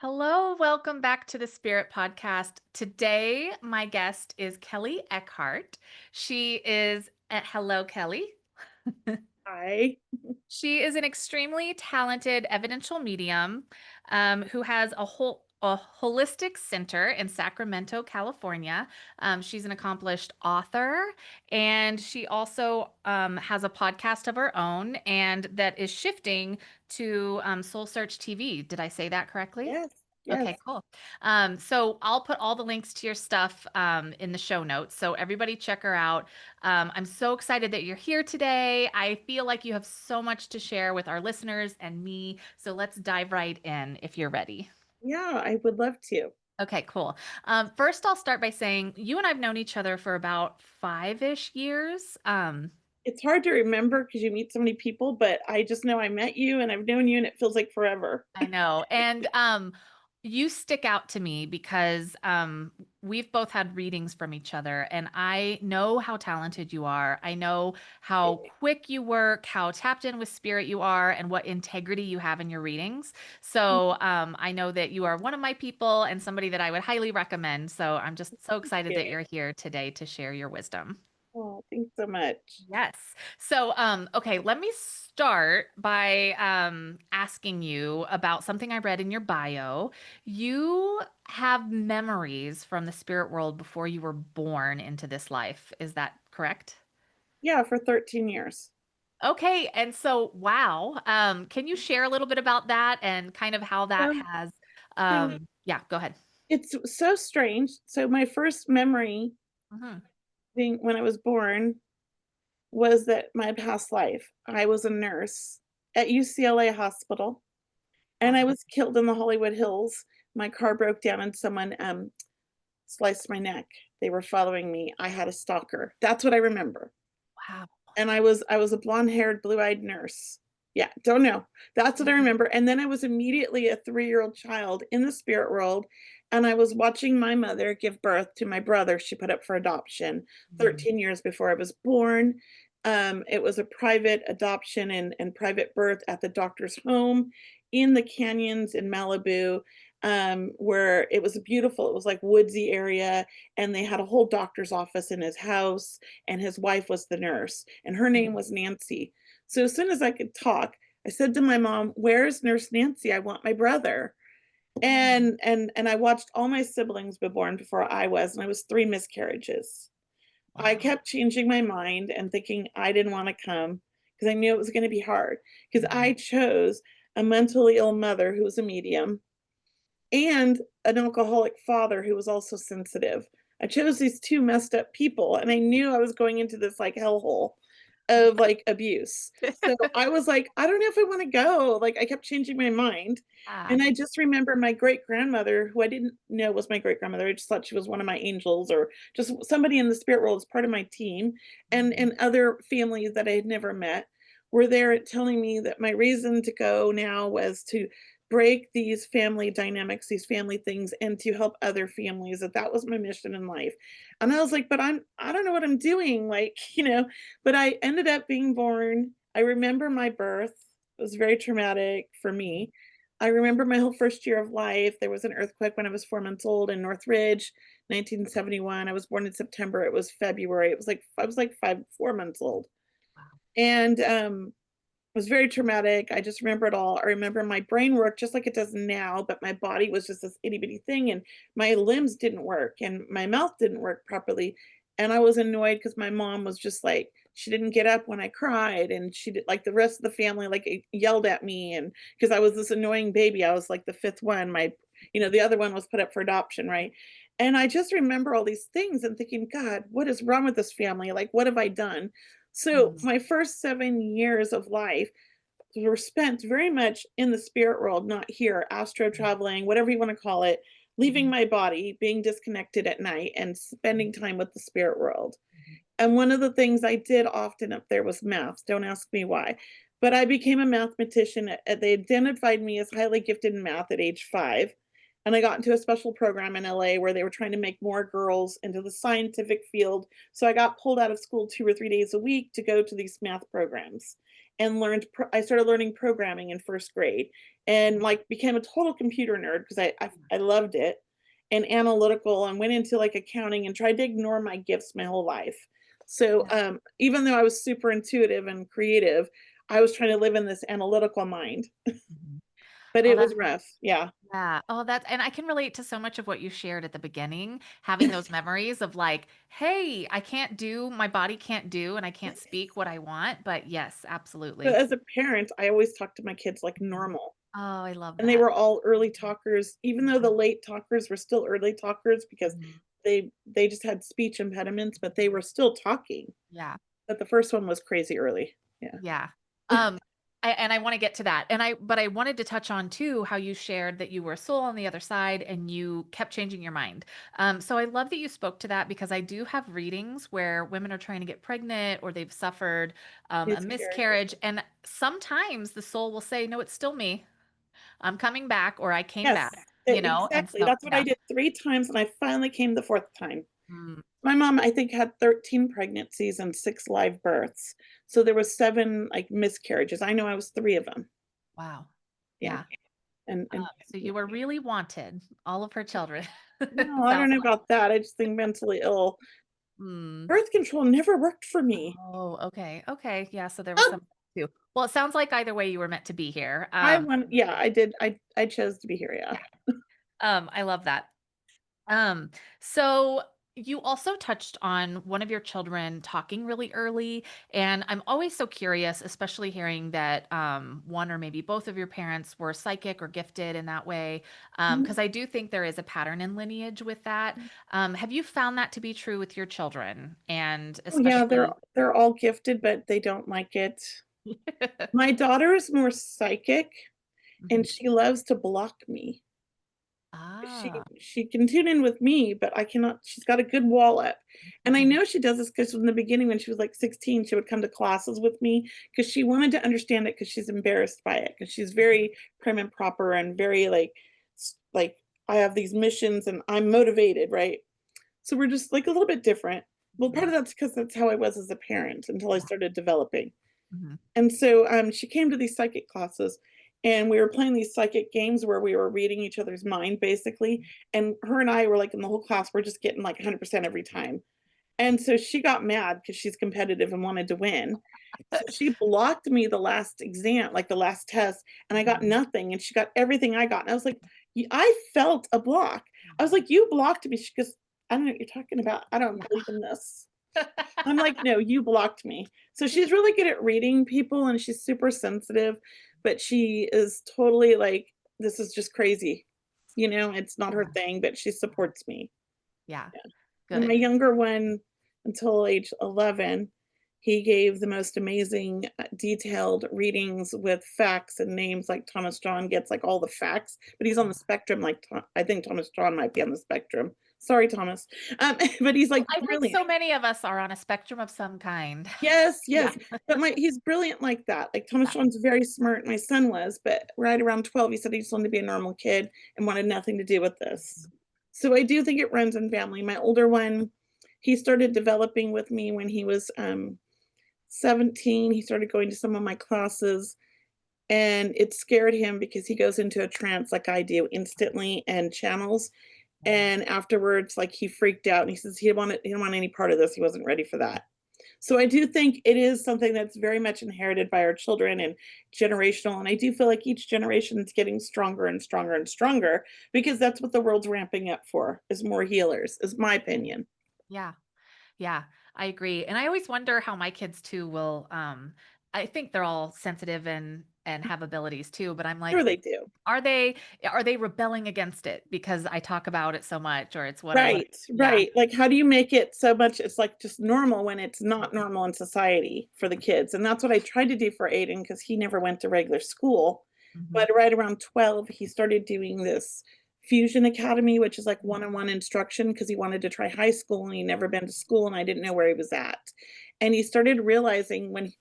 Hello, welcome back to the Spirit Podcast. Today, my guest is Kelley Eckhardt. She is at Hello, Kelly. Hi. She is an extremely talented evidential medium who has a holistic center in Sacramento, California. She's an accomplished author, and she also has a podcast of her own, and that is shifting to Soul Search TV. Did I say that correctly? Yes, Okay, yes. cool. So I'll put all the links to your stuff in the show notes. So everybody check her out. I'm so excited that you're here today. I feel like you have so much to share with our listeners and me. So let's dive right in if you're ready. Yeah, I would love to. Okay, cool. First, I'll start by saying you and I've known each other for about 5-ish years. It's hard to remember because you meet so many people, but I just know I met you and I've known you and it feels like forever. I know. And you stick out to me because we've both had readings from each other, and I know how talented you are. I know how quick you work, how tapped in with spirit you are, and what integrity you have in your readings. So I know that you are one of my people and somebody that I would highly recommend. So I'm just so excited that Yeah. you're here today to share your wisdom. Oh, thanks so much. Yes. So, okay, let me start by asking you about something I read in your bio. You have memories from the spirit world before you were born into this life. Is that correct? Yeah, for 13 years. Okay, and so wow. Can you share a little bit about that and kind of how that Um, has so yeah, go ahead. it's so strange. So my first memory Mhm. being when I was born was that my past life, I was a nurse at UCLA hospital and I Wow. was killed in the Hollywood Hills. My car broke down and someone sliced my neck. They were following me. I had a stalker. That's what I remember. Wow. And I was a blonde-haired, blue-eyed nurse. Yeah, don't know. That's what I Mhm. remember. And then I was immediately a 3-year-old child in the spirit world, and I was watching my mother give birth to my brother she put up for adoption Mhm. 13 years before I was born. It was a private adoption and private birth at the doctor's home in the canyons in Malibu, where it was beautiful. It was like woodsy area, and they had a whole doctor's office in his house, and his wife was the nurse, and her name was Nancy. So as soon as I could talk, I said to my mom, "Where's Nurse Nancy? I want my brother." And I watched all my siblings be born before I was, and I was 3 miscarriages. I Wow. kept changing my mind and thinking I didn't wanna come because I knew it was gonna be hard. Because Mhm. I chose a mentally ill mother who was a medium and an alcoholic father who was also sensitive. I chose these 2 messed up people, and I knew I was going into this, like, hellhole of, like, abuse. So, I was like, "I don't know if I wanna go," like, I kept changing my mind, Ah. and I just remember my great-grandmother, who I didn't know was my great-grandmother, I just thought she was one of my angels or just somebody in the spirit world as part of my team, and other families that I had never met were there telling me that my reason to go now was to break these family dynamics, these family things, and to help other families, that was my mission in life. And I was like, "But I don't know what I'm doing," like, but I ended up being born. I remember my birth. It was very traumatic for me. I remember my whole first year of life. There was an earthquake when I was 4 months old in Northridge, 1971. I was born in September. It was February. It was like I was like 4 months old. Wow. And, it was very traumatic. I just remember it all. I remember my brain worked just like it does now, but my body was just this itty bitty thing, and my limbs didn't work, and my mouth didn't work properly. And I was annoyed because my mom was just like, she didn't get up when I cried, and she did like the rest of the family like yelled at me, and because I was this annoying baby, I was like the fifth one. The other one was put up for adoption, right? And I just remember all these things and thinking, God, what is wrong with this family? Like, what have I done? So Mhm. my first 7 years of life were spent very much in the spirit world, not here, astro traveling, whatever you wanna call it, leaving Mhm. my body, being disconnected at night, and Mhm. spending time with the spirit world. Mhm. And one of the things I did often up there was math, don't ask me why, but I became a mathematician, they identified me as highly gifted in math at age 5, and I got into a special program in LA where they were trying to make more girls into the scientific field, so I got pulled out of school 2 or 3 days a week to go to these math programs, and I started learning programming in 1st grade and, like, became a total computer nerd because I loved it, and analytical, and went into, like, accounting and tried to ignore my gifts my whole life. So, Yeah. even though I was super intuitive and creative, I was trying to live in this analytical mind, Mhm. but Oh, it that's was rough. Yeah. yeah. Oh, that's and I can relate to so much of what you shared at the beginning, having those memories of like, hey, I can't do, my body can't do, and I can't speak what I want. But yes, So absolutely. as a parent, I always talk to my kids like Mhm. normal. Oh, I love And they that. were all early talkers, even though the Mhm. late talkers were still early talkers because Mhm. they just had speech impediments, but they were still talking. Yeah. But the first one was crazy early. Yeah. Yeah. Um, and I wanna get to that, and I wanted to touch on too how you shared that you were a soul on the other side and you kept changing your mind. So I love that you spoke to that because I do have readings where women are trying to get pregnant or they've suffered, a Miscarriage. miscarriage, and sometimes the soul will say, "No, it's still me. I'm coming back," or "I came Yes, back," you know? And exactly. so That's what I yeah. did 3 times, and I finally came the 4th time. Mm, My mom, I think, had 13 pregnancies and 6 live births. So there was 7, like, miscarriages. I know I was 3 of them. wow. Yeah, Yeah. and So you were really wanted, all of her children. no, I don't Sounds know like. about that. I just think mentally ill. Mm. Birth control never worked for me. Oh, okay, okay, yeah, so there was Oh, some too. Well, it sounds like either way you were meant to be here. yeah, I did. I chose to be here, yeah. Yeah, I love that. Um, so you also touched on one of your children talking really early, and I'm always so curious, especially hearing that one or maybe both of your parents were psychic or gifted in that way, Mhm. because I do think there is a pattern in lineage with that. Have you found that to be true with your children, and Oh, yeah, especially? they're all gifted, but they don't like it. My daughter is more psychic, Mhm. and she loves to block me. Ah. She can tune in with me, but I cannot she's got a good wall up. And I Mhm. know she does this because in the beginning when she was, like, 16, she would come to classes with me because she wanted to understand it because she's embarrassed by it because she's very prim and proper and very, like, like, "I have these missions and I'm motivated," right? So we're just, like, a little bit different. Well, part Mhm. of that's because that's how I was as a parent until I Yeah. started developing. Mhm. And so, she came to these psychic classes, and we were playing these psychic games where we were reading each other's mind, basically, and her and I were, like, in the whole class, we're just getting, like, 100% every time. And so she got mad because she's competitive and wanted to win. So she blocked me the last exam, like, the last test, and I got Mhm. nothing, and she got everything I got, and I was like, I felt a block." I was Mhm. like, "You blocked me." She goes, "I don't know what you're talking about. I don't Yeah. believe in this." I'm like, "No, you blocked me." So she's really good at reading people and she's super sensitive, but she is totally like, "This is just crazy." You know, it's not her Yeah. thing, but she supports me. Yeah. Yeah. And my Good. younger one, until age 11, he gave the most amazing, detailed readings with facts and names like Thomas John gets, like, all the facts, but he's on the spectrum like I think Thomas John might be on the spectrum. Sorry, Thomas. But he's, Well, like, I think brilliant. so many of us are on a spectrum of some kind. Yes, Yeah. yes, but my he's brilliant like that, like, Thomas Yeah. John's very smart, my son was, but right around 12, he said he just wanted to be a normal kid and wanted nothing to do with this. Mhm. So I do think it runs in family. My older one, he started developing with me when he was, 17, he started going to some of my classes, and it scared him because he goes into a trance like I do instantly and channels, and afterwards, like, he freaked out and he says he didn't want any part of this, he wasn't ready for that. So I do think it is something that's very much inherited by our children and generational, and I do feel like each generation is getting stronger and stronger and stronger because that's what the world's ramping up for, is more healers, is my opinion. Yeah. Yeah, I agree. And I always wonder how my kids too will I think they're all sensitive and have abilities too, but I'm like, Sure they do. are they are they rebelling against it because I talk about it so much or it's what I want? Right, Yeah. right, like, how do you make it so much it's, like, just normal when it's not normal in society for the kids, and that's what I tried to do for Aiden because he never went to regular school, Mhm. but right around 12, he started doing this Fusion Academy, which is, like, Mhm. one-on-one instruction because he wanted to try high school, and he'd never been to school, and I didn't know where he was at, and he started realizing when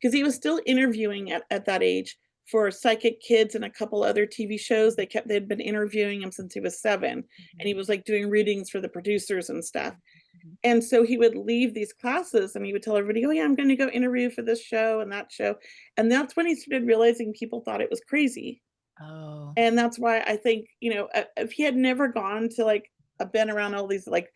because he was still interviewing at that age for Psychic Kids and a couple other TV shows, they'd been interviewing him since he was 7, and he Mhm. was, like, doing readings for the producers and stuff. Mhm. And so he would leave these classes and he would tell everybody, "Oh, yeah, I'm going to go interview for this show and that show." And that's when he started realizing people thought it was crazy. Oh, And that's why I think, if he had never gone to like, been around all these like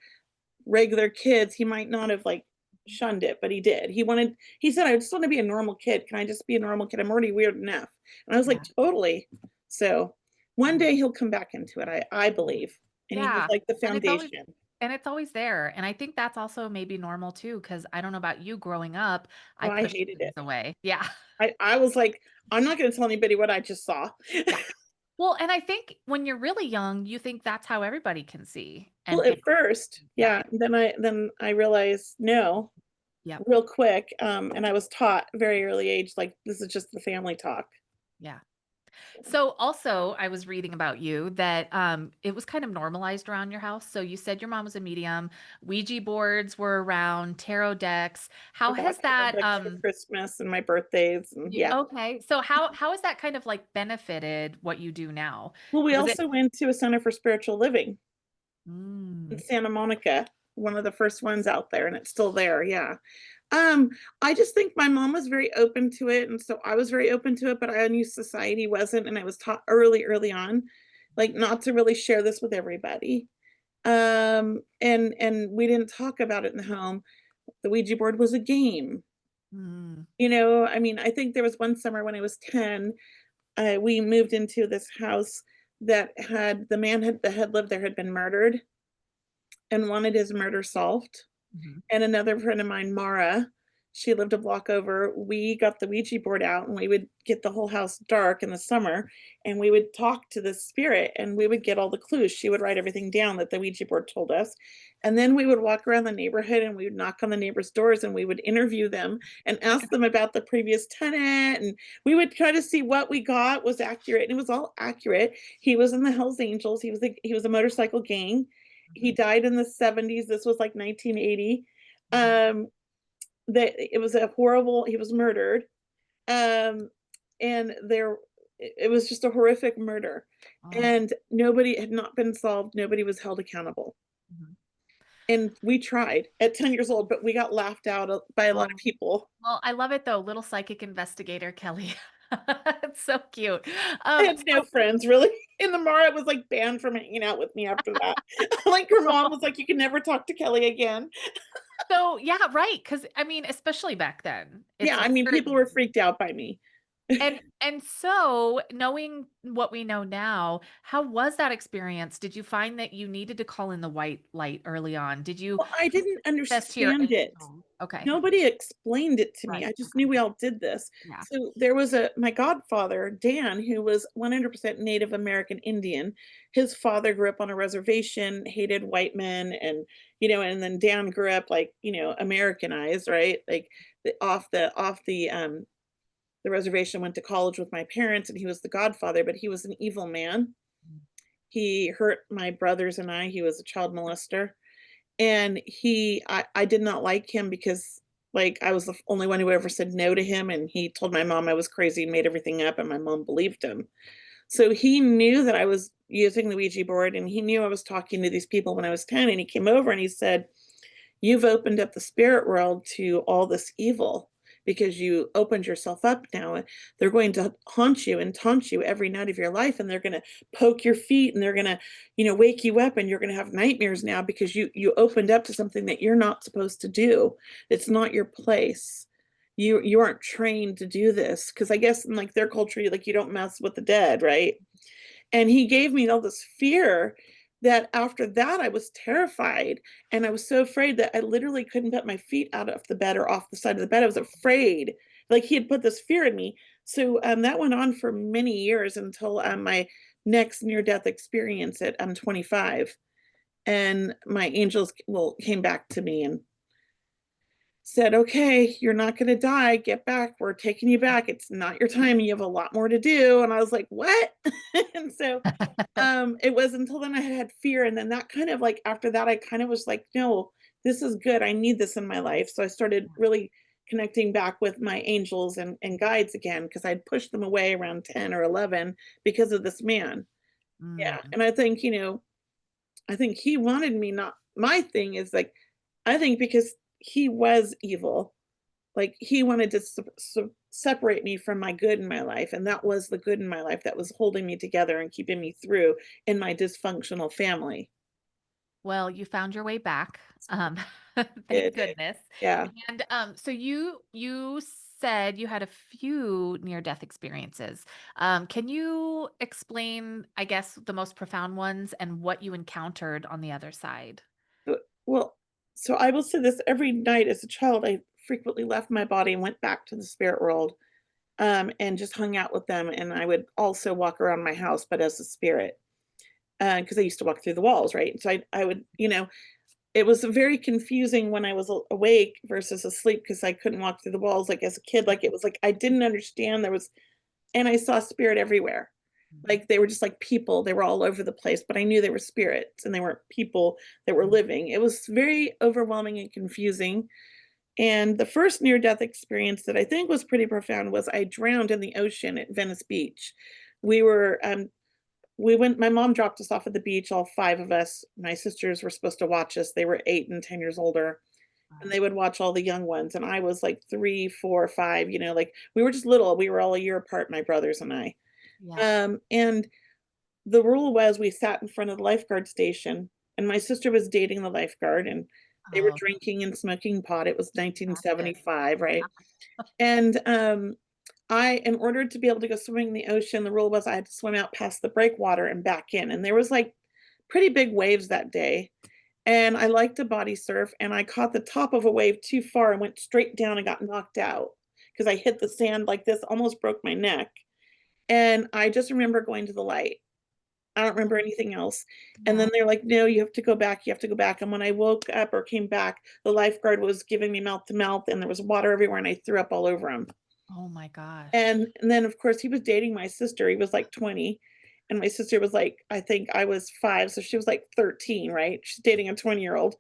regular kids, he might not have like shunned it, but he did. He said, "I just want to be a normal kid. Can I just be a normal kid? I'm already weird enough." And I was like, yeah. totally. So one Oh, day he'll come back into it, I believe. And he has yeah. like the And it's always foundation. and it's always there. And I think that's also maybe normal too, because I don't know about you growing up, Oh, I I pushed hated things it. away. Yeah. I was like, I'm not gonna tell anybody what I just saw. Yeah. Well, and I think when you're really young, you think that's how everybody can see Well, and at get first, yeah. yeah, then I realized, no, Yep. real quick, and I was taught very early age, like, this is just the family talk. Yeah. So also, I was reading about you that it was kind of normalized around your house. So you said your mom was a medium, Ouija boards were around, tarot decks. I How got has tarot that decks for Christmas and my birthdays, and yeah. okay. So how has that kind of like benefited what you do now? Well, we Was it also went to a center for spiritual living in mm, Santa Monica, one of the first ones out there, and it's still there, yeah. Um, I just think my mom was very open to it, and so I was very open to it, but I knew society wasn't, and I was taught early, early on, like, not to really share this with everybody. And we didn't talk about it in the home. The Ouija board was a game. mm, I mean, I think there was one summer when I was 10, we moved into this house that had the man had that had lived there had been murdered and wanted his murder solved. mhm. And another friend of mine, Mara, she lived a block over. We got the Ouija board out and we would get the whole house dark in the summer and we would talk to the spirit and we would get all the clues. She would write everything down that the Ouija board told us. And then we would walk around the neighborhood and we would knock on the neighbors' doors and we would interview them and ask them about the previous tenant. And we would try to see what we got was accurate. And it was all accurate. He was in the Hells Angels. He was a motorcycle gang. He Mhm, died in the 70s. This was like 1980. mhm. Um, that it was a horrible he was murdered. Um, and it was just a horrific murder. Oh, And nobody had not been solved. Nobody was held accountable. mhm. And we tried at 10 years old, but we got laughed out by a lot of Oh, people. well, I love it though, little psychic investigator Kelly. It's so cute. I had no So friends really. And the Mara was like banned from hanging out with me after that. Like her mom was like, "You can never talk to Kelly again." so yeah, right. Because I mean, especially back then, Yeah, it's I like mean, very people were freaked out by me. and so knowing what we know now, how was that experience? Did you find that you needed to call in the white light early on? Did you Well, I didn't access to your understand it. angels? Okay. Nobody explained it to me. Right. I just knew Okay. we all did this. Yeah. So there was my godfather, Dan, who was 100% Native American Indian. His father grew up on a reservation, hated white men, and then Dan grew up like, Americanized, right? Like the reservation, went to college with my parents, and he was the godfather, but he was an evil man. Mm, He hurt my brothers and I. He was a child molester. And I did not like him because, like, I was the only one who ever said no to him, and he told my mom I was crazy and made everything up, and my mom believed him. So he knew that I was using the Ouija board, and he knew I was talking to these people when I was 10, and he came over and he said, "You've opened up the spirit world to all this evil because you opened yourself up now. They're going to haunt you and taunt you every night of your life, and they're gonna poke your feet, and they're gonna, wake you up, and you're gonna have nightmares now because you opened up to something that you're not supposed to do. It's not your place. You aren't trained to do this." Because I guess in like their culture, like you don't mess with the dead, right? And he gave me all this fear that after that I was terrified, and I was so afraid that I literally couldn't put my feet out of the bed or off the side of the bed. I was afraid. Like he had put this fear in me. So that went on for many years until my next near death experience at 25. And my angels came back to me and said, "Okay, you're not going to die. Get back. We're taking you back. It's not your time. You have a lot more to do." And I was like, "What?" And so it was until then I had fear, and then that kind of like after that, I kind of was like, "No, this is good. I need this in my life." So I started really connecting back with my angels and guides again because I'd pushed them away around 10 or 11 because of this man. Yeah, mm, and I think he wanted me not my thing is like I think because he was evil. Like, he wanted to separate me from my good in my life, and that was the good in my life that was holding me together and keeping me through in my dysfunctional family. Well, you found your way back. Thank It goodness. yeah. And so you said you had a few near-death experiences. Can you explain, I guess, the most profound ones and what you encountered on the other side? Well, so I will say this, every night as a child, I frequently left my body and went back to the spirit world, and just hung out with them, and I would also walk around my house, but as a spirit, because I used to walk through the walls, right? So I would, it was very confusing when I was awake versus asleep because I couldn't walk through the walls, like, as a kid, like, it was like I didn't understand there was and I saw spirit everywhere. Mhm. Like, they were just like people, they were all over the place, but I knew they were spirits and they weren't people that were living. It was very overwhelming and confusing, and the first near-death experience that I think was pretty profound was I drowned in the ocean at Venice Beach. We were, we went my mom dropped us off at the beach, all 5 of us. My sisters were supposed to watch us, they were 8 and 10 years older, and Wow. they would watch all the young ones, and I was, like, 3, 4, 5, like, we were just little, we were all a year apart, my brothers and I. Yeah. And the rule was we sat in front of the lifeguard station, and my sister was dating the lifeguard, and they were Oh, drinking and smoking pot. It was attractive. 1975, Yeah. right? And, in order to be able to go swimming in the ocean, the rule was I had to swim out past the breakwater and back in, and there was, like, pretty big waves that day, and I like to body surf, and I caught the top of a wave too far and went straight down and got knocked out because I hit the sand like this, almost broke my neck, and I just remember going to the light. I don't remember anything else, and Yeah. then they're like, "No, you have to go back, you have to go back," and when I woke up or came back, the lifeguard was giving me mouth to mouth, and there was water everywhere, and I threw up all over him. Oh my gosh. And then, of course, he was dating my sister, he was, like, 20, and my sister was, like, I think I was 5, so she was, like, 13, right? She's dating a 20-year-old,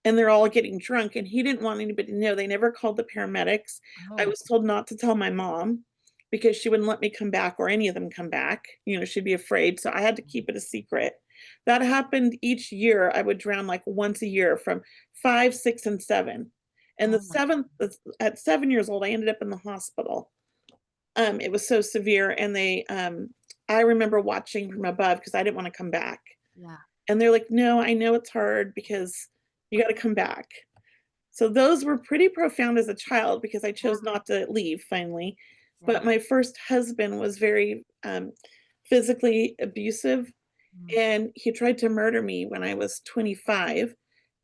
and they're all getting drunk, and he didn't want anybody to know. They never called the paramedics. I Oh. was told not to tell my mom because she wouldn't let me come back or any of them come back. She'd be afraid, so I had to keep it a secret. That happened each year. I would drown, like, once a year from 5, 6, and 7. And the Oh my 7th at 7 years old, I ended up in the hospital. It was so severe, and I remember watching from above because I didn't wanna come back. yeah. And they're like, "No, I know it's hard because you gotta come back." So those were pretty profound as a child because I chose not to leave finally. But Yeah. my first husband was very, physically abusive, Mm. and he tried to murder me when I was 25,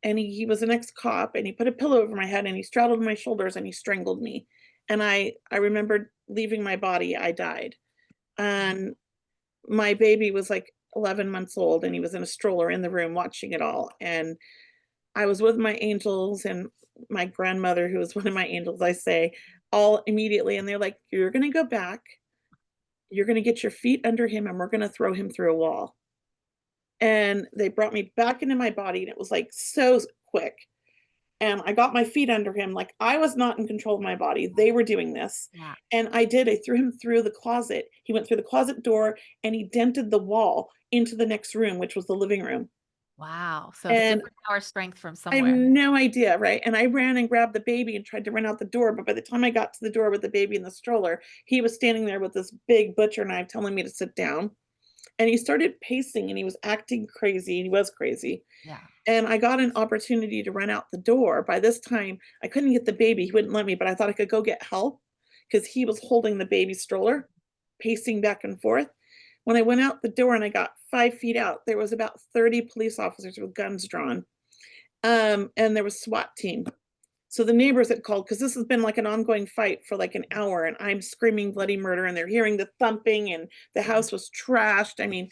and he was an ex-cop, and he put a pillow over my head, and he straddled my shoulders, and he strangled me. And I remembered leaving my body, I died. And my baby was, like, 11 months old, and he was in a stroller in the room watching it all, and I was with my angels and my grandmother, who was one of my angels, I say, all immediately, and they're like, "You're gonna go back, you're gonna get your feet under him, and we're gonna throw him through a wall." And they brought me back into my body, and it was, like, so quick, and I got my feet under him, like, I was not in control of my body, they were doing this, Yeah. and I threw him through the closet. He went through the closet door, and he dented the wall into the next room, which was the living room, Wow. So and superpower strength from I have somewhere. no idea, right? And I ran and grabbed the baby and tried to run out the door, but by the time I got to the door with the baby in the stroller, he was standing there with this big butcher knife telling me to sit down. And he started pacing and he was acting crazy. He was crazy. Yeah. And I got an opportunity to run out the door. By this time, I couldn't get the baby. He wouldn't let me, but I thought I could go get help because he was holding the baby stroller, pacing back and forth. When I went out the door and I got 5 feet out, there was about 30 police officers with guns drawn, and there was SWAT team. So the neighbors had called because this has been like an ongoing fight for like an hour, and I'm screaming bloody murder, and they're hearing the thumping, and the Mhm. house was trashed. I mean,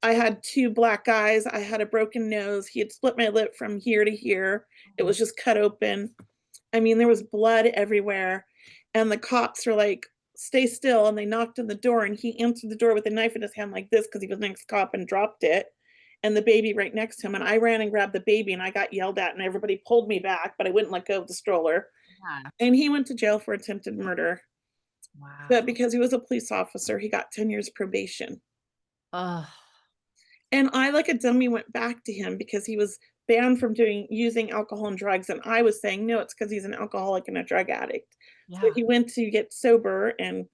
I had 2 black eyes, I had a broken nose, he had split my lip from here to here. It Oh, was just cut open. I mean, there was blood everywhere, and the cops were like, "Stay still," and they knocked on the door, and he answered the door with a knife in his hand like this because he was an ex-cop and dropped it, and the baby right next to him, and I ran and grabbed the baby, and I got yelled at, and everybody pulled me back, but I wouldn't let go of the stroller, yeah. and he went to jail for attempted murder, but Wow. because he was a police officer, he got 10 years probation, Oh. and I, like a dummy, went back to him because he was banned from using alcohol and drugs, and I was saying, "No, it's because he's an alcoholic and a drug addict." So Yeah. he went to get sober, and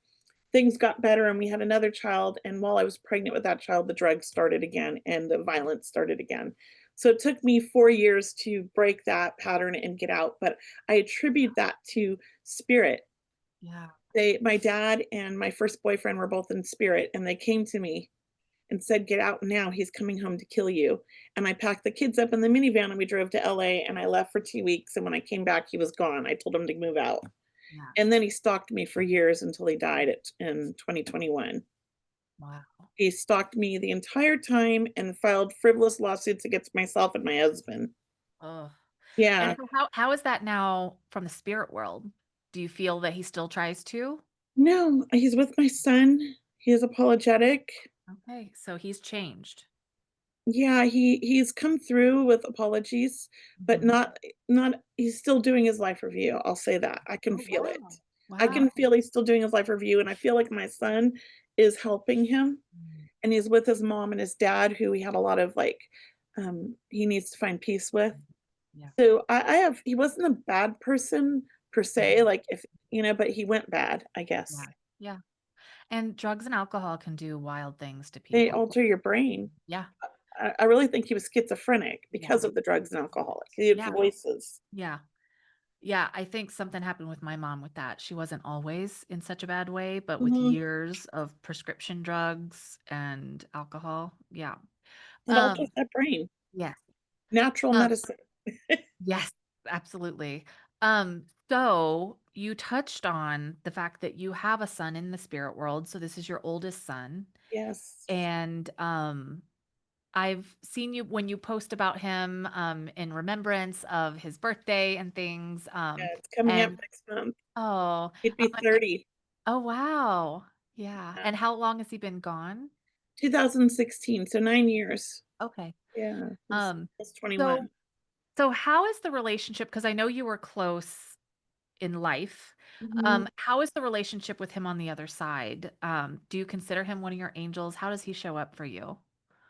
things got better, and we had another child, and while I was pregnant with that child, the drugs started again and the violence started again. So it took me 4 years to break that pattern and get out, but I attribute that to spirit. Yeah. They My dad and my first boyfriend were both in spirit, and they came to me and said, "Get out now, he's coming home to kill you." And I packed the kids up in the minivan and we drove to LA, and I left for 2 weeks, and when I came back, he was gone. I told him to move out. Yeah. And then he stalked me for years until he died in 2021. Wow. He stalked me the entire time and filed frivolous lawsuits against myself and my husband. Oh. And Yeah. so how is that now from the spirit world? Do you feel that he still tries to? No, he's with my son. He is apologetic. Okay, so he's changed. Yeah, he's come through with apologies, but Mhm. not he's still doing his life review, I'll say that, I can Oh, feel it. wow. I Wow. can feel he's still doing his life review, and I feel like my son is helping him, Mm. and he's with his mom and his dad, who he had a lot of, like, he needs to find peace with. Yeah. So, I have he wasn't a bad person per se, Mhm. like, if but he went bad, I guess. Yeah. Yeah. And drugs and alcohol can do wild things to They people. alter your brain. Yeah. I really think he was schizophrenic because Yeah. of the drugs and alcohol. He had Yeah. voices. Yeah. Yeah, I think something happened with my mom with that. She wasn't always in such a bad way, but with Mhm. years of prescription drugs and alcohol. Yeah. It alters Um, that brain. yes. Natural Um, medicine. yes, absolutely. So you touched on the fact that you have a son in the spirit world. So this is your oldest son. Yes. And I've seen you when you post about him in remembrance of his birthday and things. Yeah, it's coming up And next month. oh, He'd be 30. oh, wow. Yeah, Yeah. and how long has he been gone? 2016, so 9 years. Okay. Yeah, he's Um, almost so 21. so how is the relationship, because I know you were close in life. Mhm. How is the relationship with him on the other side? Do you consider him one of your angels? How does he show up for you?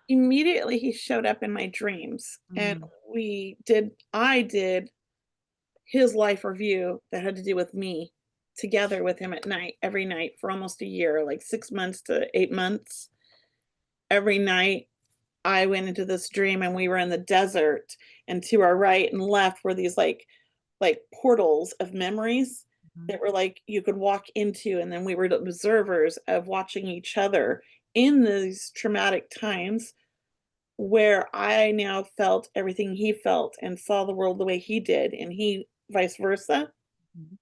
Immediately, he showed up in my dreams, and Mm, I did his life review that had to do with me together with him at night, every night for almost a year, like 6 months to 8 months. Every night, I went into this dream, and we were in the desert, and to our right and left were these, like, portals of memories mhm, that were, like, you could walk into, and then we were the observers of watching each other in these traumatic times where I now felt everything he felt and saw the world the way he did, and he vice versa. mhm,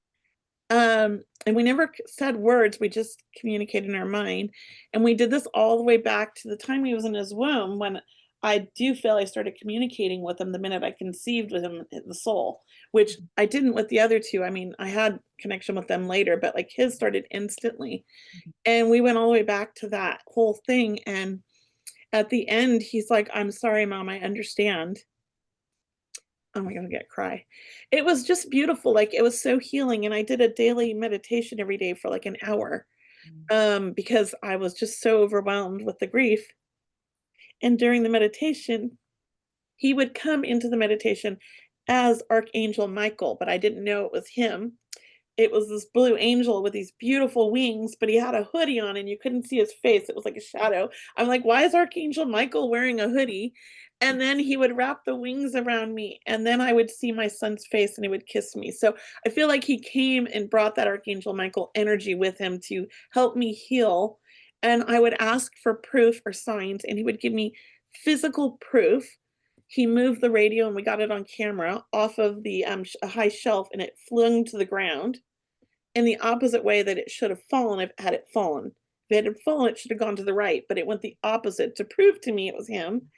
And we never said words, we just communicated in our mind, and we did this all the way back to the time he was in his womb when I do feel I started communicating with him the minute I conceived with him, the soul, which mhm, I didn't with the other 2. I mean, I had connection with them later, but, like, his started instantly, mhm. and we went all the way back to that whole thing, and at the end, he's like, "I'm sorry, mom, I understand." Oh my god, I'm gonna cry. It was just beautiful, like, it was so healing, and I did a daily meditation every day for, like, an hour, Mm, because I was just so overwhelmed with the grief, and during the meditation, he would come into the meditation as Archangel Michael, but I didn't know it was him. It was this blue angel with these beautiful wings, but he had a hoodie on and you couldn't see his face. It was like a shadow. I'm like, "Why is Archangel Michael wearing a hoodie?" And then he would wrap the wings around me, and then I would see my son's face and he would kiss me. So I feel like he came and brought that Archangel Michael energy with him to help me heal. And I would ask for proof or signs, and he would give me physical proof. He moved the radio, and we got it on camera off of a high shelf, and it flung to the ground in the opposite way that it should have fallen if had it fallen. If it had fallen, it should have gone to the right, but it went the opposite to prove to me it was him.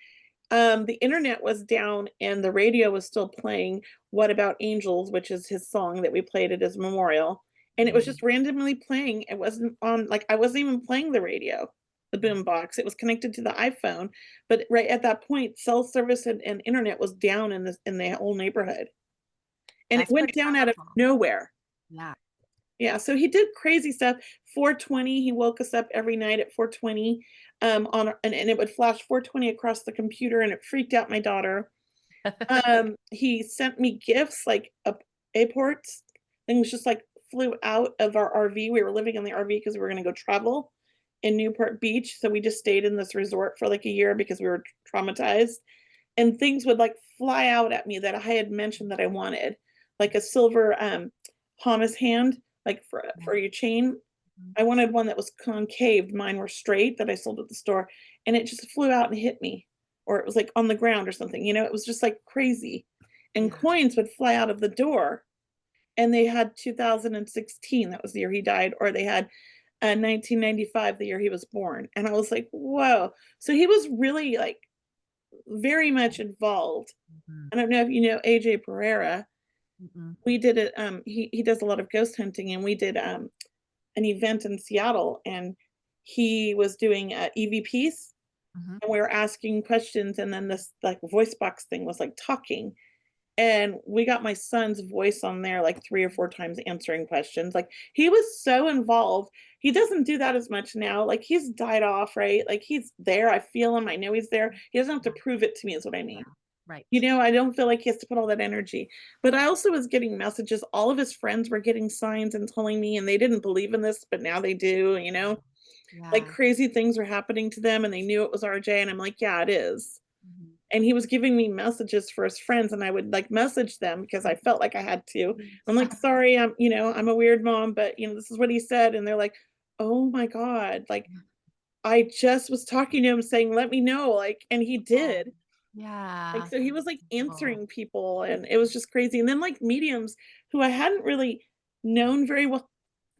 The internet was down and the radio was still playing "What About Angels," which is his song that we played at his memorial, and it was mm, just randomly playing. It wasn't on, like, I wasn't even playing the radio, the yeah. boom box. It was connected to the iPhone, but right at that point, cell service and internet was down in the whole neighborhood, and it That's went pretty down out of powerful. nowhere. Yeah. Yeah, so he did crazy stuff. 4:20, he woke us up every night at 4:20, on and it would flash 4:20 across the computer, and it freaked out my daughter. He sent me gifts, like, airports. Things just, like, flew out of our RV. We were living in the RV because we were gonna go travel in Newport Beach, so we just stayed in this resort for, like, a year because we were traumatized, and things would, like, fly out at me that I had mentioned that I wanted, like a silver, Thomas hand, like, Yeah. for your chain. Mhm. I wanted one that was concave, mine were straight that I sold at the store, and it just flew out and hit me, or it was, like, on the ground or something, it was just, like, crazy, and Yeah. coins would fly out of the door, and they had 2016, that was the year he died, or they had, 1995, the year he was born, and I was like, "Whoa." So he was really, like, very much involved. Mhm. I don't know if you know AJ Pereira. Mhm. We did it, he does a lot of ghost hunting, and we did, an event in Seattle, and he was doing, EVPs, Mhm. and we were asking questions, and then this, like, voice box thing was, like, talking, and we got my son's voice on there, like, 3 or 4 times answering questions, like, he was so involved. He doesn't do that as much now, like, he's died off, right? Like, he's there, I feel him, I know he's there. He doesn't have to Yeah. prove it to me is what I Yeah. mean. Right. I don't feel like he has to put all that energy. But I also was getting messages. All of his friends were getting signs and telling me, and they didn't believe in this, but now they do, like Yeah. crazy things were happening to them and they knew it was RJ. And I'm like, yeah, it is. Mhm. And he was giving me messages for his friends, and I would like message them because I felt like I had to. I'm like, sorry, I'm a weird mom, but this is what he said. And they're like, oh my God. Like, I just was talking to him saying, let me know. Like, and he Oh, did. Like, yeah. so he was, like, Oh, answering people, and it was just crazy, and then, like, mediums who I hadn't really known very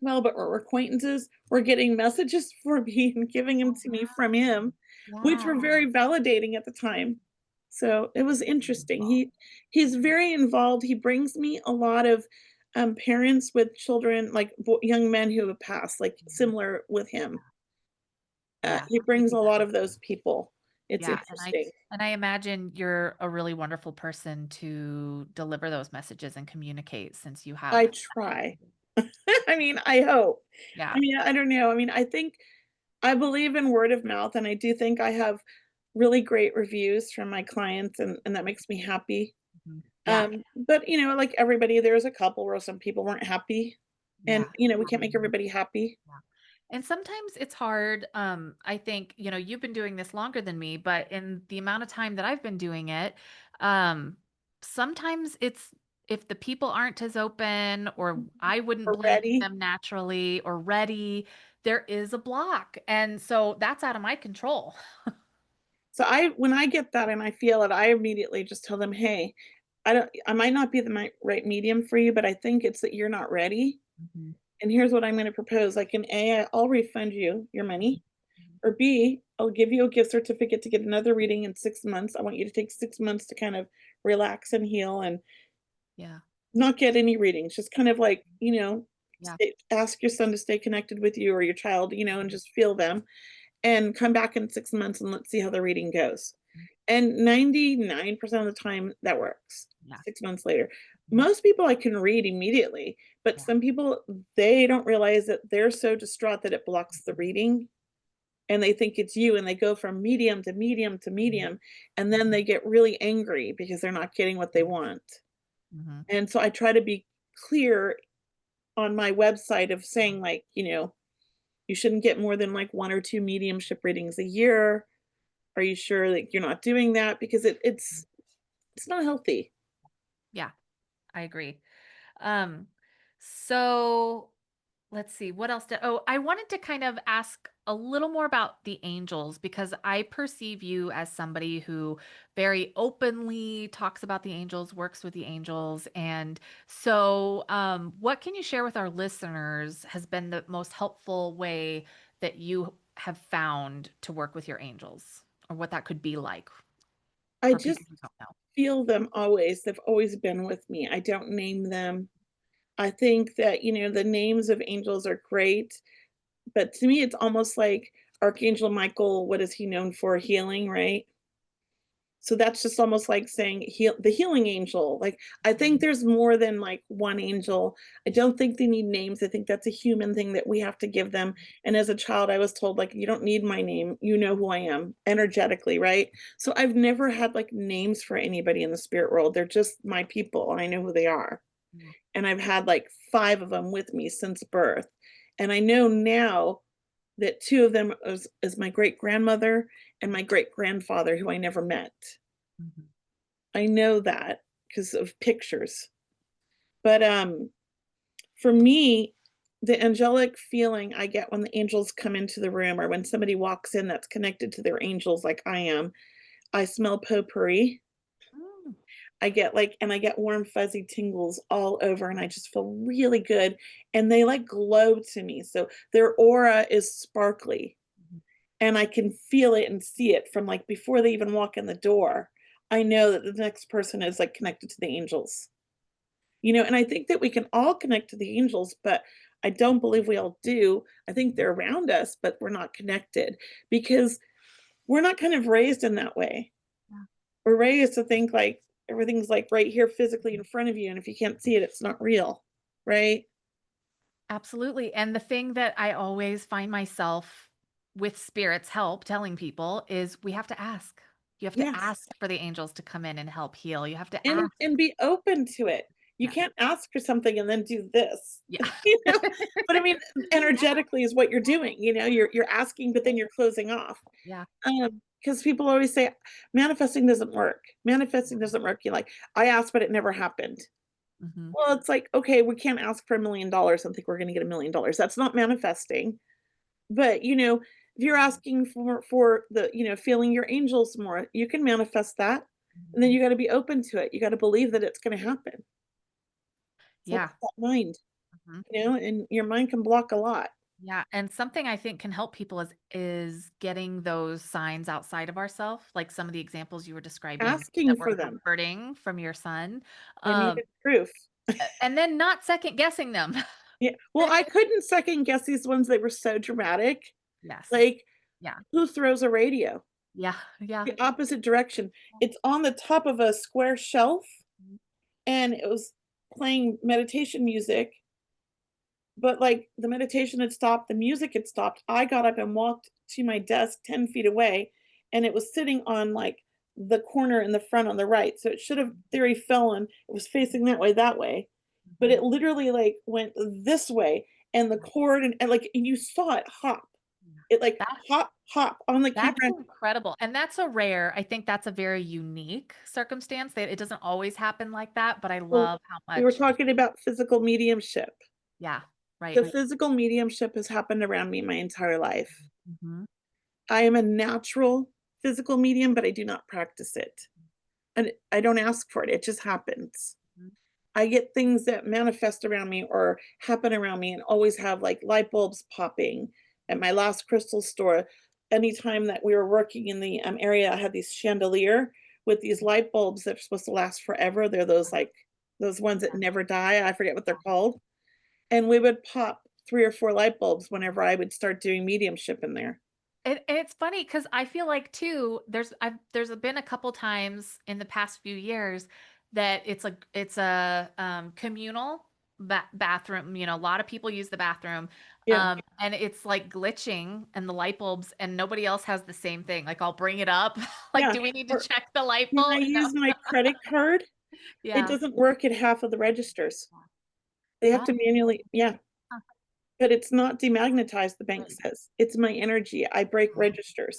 but were acquaintances were getting messages for me and giving them oh, to me from him, which were yeah. very validating at the time. So, it was interesting. He's very involved. He brings me a lot of, parents with children, like, young men who have passed, like, Mhm. similar with him. Yeah, He I brings think a that lot makes of those sense. people. It's Yeah, interesting. and I imagine you're a really wonderful person to deliver those messages and communicate since you have I that try. ability. I mean, I hope. Yeah. I mean, I don't know. I mean, I think I believe in word of mouth, and I do think I have really great reviews from my clients, and that makes me happy. Mhm. Yeah. But, like everybody, there's a couple where some people weren't happy, and, Yeah. we can't make everybody happy. Yeah. And sometimes it's hard. I think, you've been doing this longer than me, but in the amount of time that I've been doing it, um, sometimes it's if the people aren't as open or I wouldn't believe Already. them naturally or ready, there is a block. And so that's out of my control. So when I get that and I feel it, I immediately just tell them, "Hey, I might not be the right medium for you, but I think it's that you're not ready. Mhm. And here's what I'm going to propose. Like in A, I'll refund you your Mhm. money. Mhm. Or B, I'll give you a gift certificate to get another reading in 6 months. I want you to take 6 months to kind of relax and heal and Yeah. not get any readings. Just kind of like, Yeah. ask your son to stay connected with you or your child, and Mhm. just feel them and come back in 6 months and let's see how the reading goes." Mhm. And 99% of the time that works. Yeah. 6 months later. Mhm. Most people I can read immediately, but Yeah. some people, they don't realize that they're so distraught that it blocks the Mhm. reading, and they think it's you, and they go from medium to medium to Mhm. medium, and then Mhm. they get really angry because they're not getting what they want. Mhm. And so I try to be clear on my website of saying, like, you shouldn't get more than, like, 1 or 2 mediumship readings a year. Are you sure that you're not doing that? Because it's not healthy. Yeah. I agree. Um, so let's see, what else I wanted to kind of ask a little more about the angels because I perceive you as somebody who very openly talks about the angels, works with the angels. And so, what can you share with our listeners has been the most helpful way that you have found to work with your angels or what that could be like I for just people who don't know? feel them always. They've always been with me. I don't name them. I think that, the names of angels are great, but to me, it's almost like Archangel Michael, what is he known for? Healing, right? So that's just almost like saying the healing angel. Like, I think Mhm. there's more than like one angel. I don't think they need names. I think that's a human thing that we have to give them. And as a child, I was told, like, you don't need my name. You know who I am energetically, right? So I've never had like names for anybody in the spirit world. They're just my people and I know who they are. Mhm. And I've had like five of them with me since birth. And I know now that two of them is my great grandmother and my great grandfather, who I never met. Mhm. I know that because of pictures. But, for me, the angelic feeling I get when the angels come into the room or when somebody walks in that's connected to their angels like I am, I smell potpourri. Mm. I get like and I get warm fuzzy tingles all over and I just feel really good and they like glow to me. So their aura is sparkly Mhm. and I can feel it and see it from like before they even walk in the door. I know that the next person is like connected to the angels. And I think that we can all connect to the angels, but I don't believe we all do. I think they're around us, but we're not connected because we're not kind of raised in that way. Yeah. We're raised to think like everything's like right here physically in front of you. And if you can't see it, it's not real. Right. Absolutely. And the thing that I always find myself with spirit's help telling people is we have to ask. You have to Yes. ask for the angels to come in and help heal. You have to And ask. and be open to it. You Yes. can't ask for something and then do this. Yeah. You know? But I mean, Yeah. energetically is what you're doing. You're asking, but then you're closing off. Yeah. Because people always say manifesting doesn't work. Manifesting doesn't work. You're like, I asked, but it never happened. Mhm. Well, it's like, okay, we can't ask for $1 million and think we're gonna get $1 million. That's not manifesting. But if you're asking for the, feeling your angels more, you can manifest that. And then Mhm. you gotta be open to it. You gotta believe that it's gonna happen. It's like Yeah. that mind, Mhm. and your mind can block a lot. Yeah, and something I think can help people is getting those signs outside of ourselves, like some of the examples you were describing that Asking were for them. comforting from your son, I um, needed proof. and then not second guessing them. Yeah. Well, I couldn't second guess these ones, they were so dramatic. Yes. Like, Yeah. who throws a radio? Yeah. Yeah. The opposite direction. It's on the top of a square shelf, Mhm. and it was playing meditation music, but, like, the meditation had stopped, the music had stopped. I got up and walked to my desk 10 feet away, and it was sitting on, like, the corner in the front on the right, so it should have theory fallen. It was facing that way, but Mhm. it literally, like, went this way, and the cord and, like, and you saw it hop. Yeah. It, like, That's hop, hop on the that's camera. incredible, and that's a rare I think that's a very unique circumstance that it doesn't always happen like that, but I Well, love how we were much. talking about physical mediumship. Yeah, The right. physical mediumship has happened around me my entire life. Mhm. I am a natural physical medium, but I do not practice it. And I don't ask for it, it just happens. Mhm. I get things that manifest around me or happen around me and always have like light bulbs popping. At my last crystal store, anytime that we were working in the area, I had these chandelier with these light bulbs that are supposed to last forever. They're those like those ones that never die. I forget what they're called. And we would pop 3 or 4 light bulbs whenever I would start doing mediumship in there. And it's funny because I feel like too, there's been a couple times in the past few years that it's a communal bathroom. A lot of people use the bathroom, Yeah, and it's like glitching and the light bulbs, and nobody else has the same thing. Like I'll bring it up, like, yeah. do we need to Or check the light when I bulb? No. use my credit card, it Yeah. doesn't work at half of the registers. They have Yeah. to manually, yeah, Huh. but it's not demagnetized, the bank Right. says. It's my energy. I break Yeah. registers.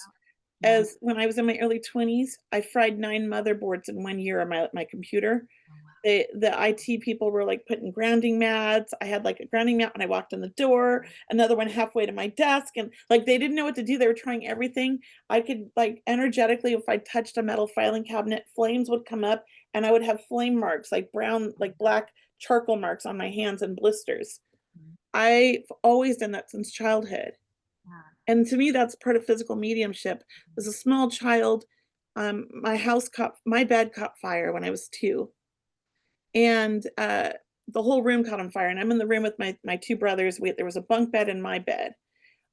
Yeah. As when I was in my early 20s, I fried 9 motherboards in 1 year on my computer. Oh, wow. The IT people were, like, putting grounding mats. I had, like, a grounding mat when I walked in the door, another one halfway to my desk, and, like, they didn't know what to do. They were trying everything. I could, like, energetically, if I touched a metal filing cabinet, flames would come up, and I would have flame marks, like brown like, black charcoal marks on my hands and blisters. Mhm. I've always done that since childhood, Yeah. and to me, that's part of physical mediumship. As a small child, my bed caught fire when I was 2, and, the whole room caught on fire, and I'm in the room with my 2 brothers. There was a bunk bed and my bed.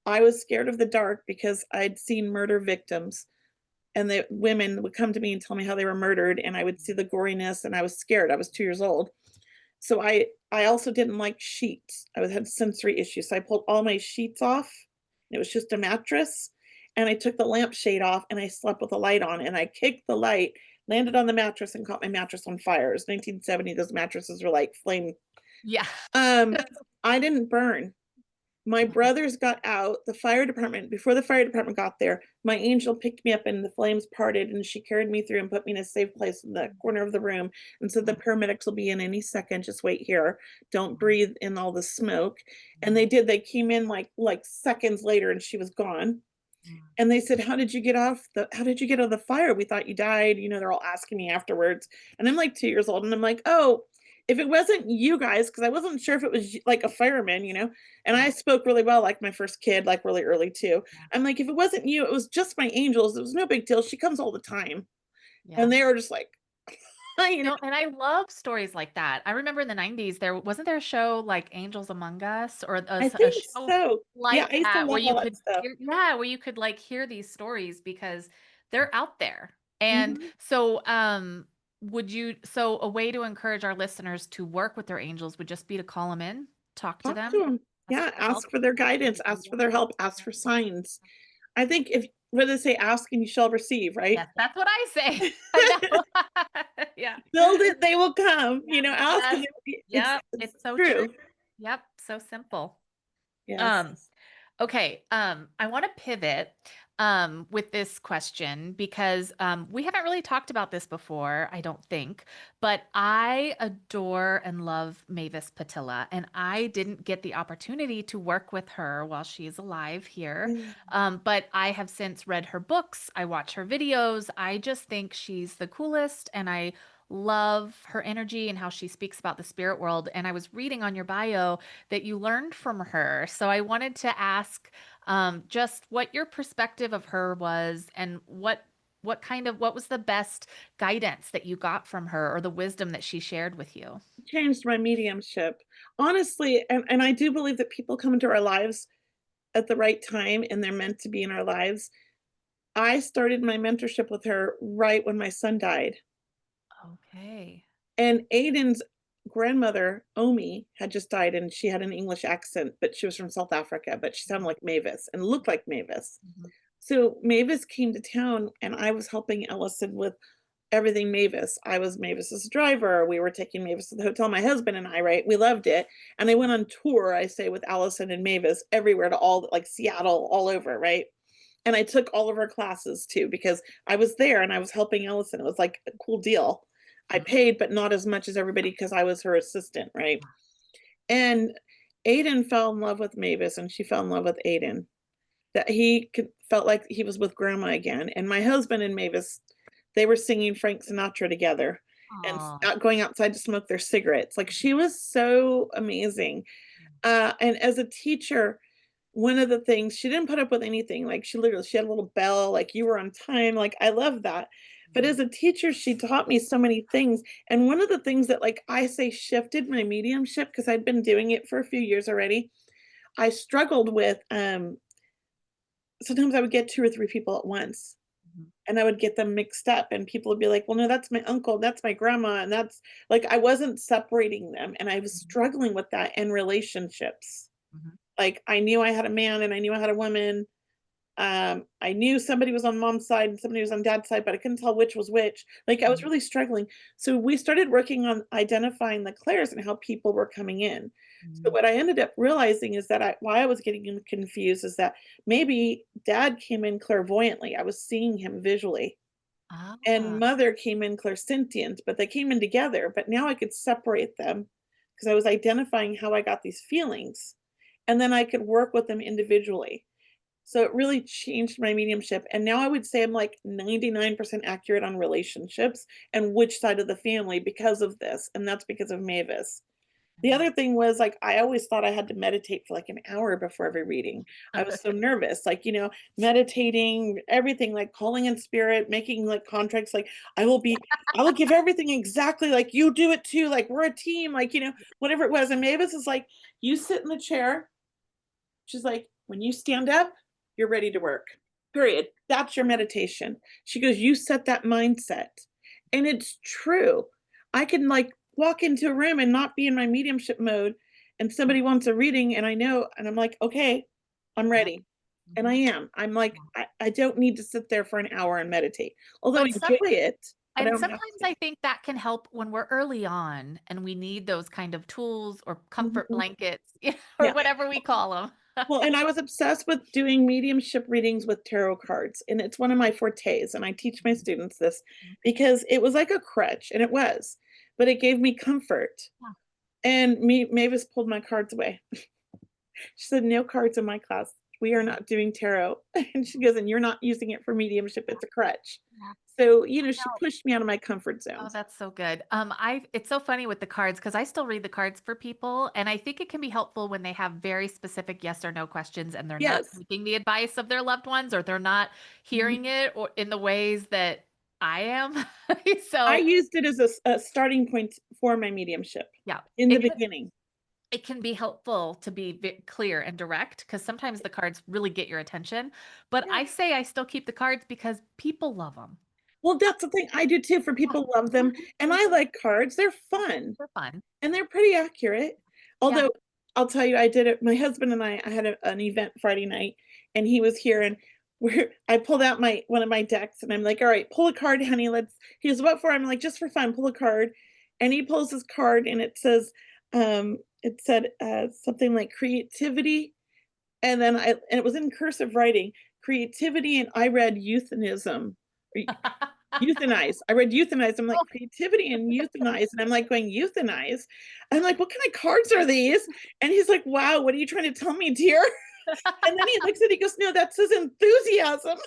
I was scared of the dark because I'd seen murder victims and the women would come to me and tell me how they were murdered, and I would see the goriness, and I was scared. I was 2 years old. So I also didn't like sheets. I had sensory issues, so I pulled all my sheets off. It was just a mattress, and I took the lampshade off, and I slept with the light on, and I kicked the light, landed on the mattress, and caught my mattress on fire. It was 1970, those mattresses were like flame. Yeah. Um, I didn't burn. My Mhm. brothers got out, the fire department before the fire department got there, my angel picked me up and the flames parted, and she carried me through and put me in a safe place in the corner of the room and said, "The Mhm. paramedics will be in any second, just wait here. Don't Mhm. breathe in all the smoke." And Mhm. they did, they came in like seconds later and she was gone. Mhm. And they said, how did you get out of the fire? We thought you died." They're all asking me afterwards. And I'm like 2 years old and I'm like, "Oh, if it wasn't you guys," because I wasn't sure if it was like a fireman. And Yeah. I spoke really well, like my first kid, like really early too. Yeah. I'm like, "If it wasn't you, it was just my angels. It was no big deal. She comes all the time." Yeah. And they were just like, you know, No, and I love stories like that. I remember in the 90s, wasn't there a show like Angels Among Us or I a think show so. Yeah, like I used to that where love you all that could stuff. hear, yeah, where you could like hear these stories because they're out there. And Mhm. so so a way to encourage our listeners to work with their angels would just be to call them in, talk to Talk to them, them. ask Yeah, for help. ask for their guidance, ask for their help, ask for signs. I think if what do they say? Ask and you shall receive, right? Yes, that's what I say. I know. Yeah. Build it, they will come. Ask and Yes. Yep. it's It's so true. true. Yep. So simple. Yes. Um, okay. I want to pivot with this question because we haven't really talked about this before, I don't think, but I adore and love Mavis Patilla, and I didn't get the opportunity to work with her while she's alive here. Mm. But I have since read her books, I watch her videos. I just think she's the coolest, and I love her energy and how she speaks about the spirit world. And I was reading on your bio that you learned from her. So I wanted to ask just what your perspective of her was and what was the best guidance that you got from her or the wisdom that she shared with you? Changed my mediumship. Honestly, and I do believe that people come into our lives at the right time and they're meant to be in our lives. I started my mentorship with her right when my son died. Okay. And Aiden's grandmother, Omi, had just died and she had an English accent, but she was from South Africa, but she sounded like Mavis and looked like Mavis. Mhm. So Mavis came to town and I was helping Ellison with everything Mavis. I was Mavis's driver. We were taking Mavis to the hotel, my husband and I, right? We loved it. And I went on tour, I say, with Allison and Mavis everywhere to all like Seattle, all over, right? And I took all of her classes too because I was there and I was helping Ellison. It was like a cool deal. I Mhm. paid, but not as much as everybody because I was her assistant, right? And Aiden fell in love with Mavis and she fell in love with Aiden. That felt like he was with grandma again. And my husband and Mavis, they were singing Frank Sinatra together and Aw. going outside to smoke their cigarettes. Like she was so amazing. And as a teacher, one of the things she didn't put up with anything. Like she had a little bell, like you were on time. Like I love that. But Mhm. as a teacher, she taught me so many things. And one of the things that like I say shifted my mediumship because I'd been doing it for a few years already. I struggled with sometimes I would get 2 or 3 people at once Mhm. and I would get them mixed up and people would be like, "Well, no, that's my uncle, that's my grandma," and that's like I wasn't separating them and I was Mhm. struggling with that in relationships. Mhm. Like I knew I had a man and I knew I had a woman. I knew somebody was on mom's side and somebody was on dad's side, but I couldn't tell which was which. Like I was Mhm. really struggling. So we started working on identifying the clairs and how people were coming in. So Mhm. what I ended up realizing is that why I was getting confused is that maybe dad came in clairvoyantly. I was seeing him visually. And Ah. mother came in clairsentient, but they came in together. But now I could separate them because I was identifying how I got these feelings. And then I could work with them individually. So it really changed my mediumship, and now I would say I'm like 99% accurate on relationships and which side of the family because of this, and that's because of Mavis. The other thing was, like, I always thought I had to meditate for, like, an hour before every reading. I was so nervous, like, meditating, everything, like, calling in spirit, making, like, contracts, like, I will give everything exactly like you do it too, like, we're a team, like, whatever it was, and Mavis is like, "You sit in the chair." She's like, "When you stand up, you're ready to work." period. That's your meditation. She goes, "You set that mindset." And it's true. I can, like, walk into a room and not be in my mediumship mode, and somebody wants a reading, and I know and I'm like, "Okay, I'm Yep. ready." And I Mhm. am. I'm like, I don't need to sit there for an hour and meditate. Although I And some enjoy it, but I and don't have sometimes to. I think that can help when we're early on and we need those kind of tools or comfort Mhm. blankets, or Yeah. whatever we call them. Well, and I was obsessed with doing mediumship readings with tarot cards, and it's one of my fortes, and I teach my students this because it was like a crutch, and it was, but it gave me comfort. Yeah. And Mavis pulled my cards away. She said, "No cards in my class. We are not doing tarot." And she goes, "And you're not using it for mediumship. It's a crutch." Yeah. So, I she know. pushed me out of my comfort Oh, zones. that's so good. It's so funny with the cards because I still read the cards for people, and I think it can be helpful when they have very specific yes or no questions and they're not Yes. taking the advice of their loved ones or they're not Mhm. hearing it or in the ways that I am. I So, used it as a starting point for my mediumship yeah, in the beginning. it can be helpful to be clear and direct because sometimes the cards really get your attention. But Yeah. I say I still keep the cards because people love them. Well, that's the thing. I do too, for Yeah. people love them, Mhm. and I like cards. They're fun, They're fun. and they're pretty accurate. Yeah. Although, I'll tell you, I did it my husband and I had an event Friday night, and he was here, and I pulled out my one of my decks, and I'm like, "All right, pull a card, honey, let's." He goes, "What for?" I'm like, "Just for fun, pull a card." And he pulls his card, and it said, something like creativity, and then it was in cursive writing, creativity, and I read euthanism. Euthanize. I read euthanize. I'm like, "Creativity and euthanize," and I'm, like, going, "Euthanize?" I'm like, "What kind of cards are these?" And he's like, "Wow, what are you trying to tell me, dear?" And then he looks at it, he goes, "No, that says enthusiasm."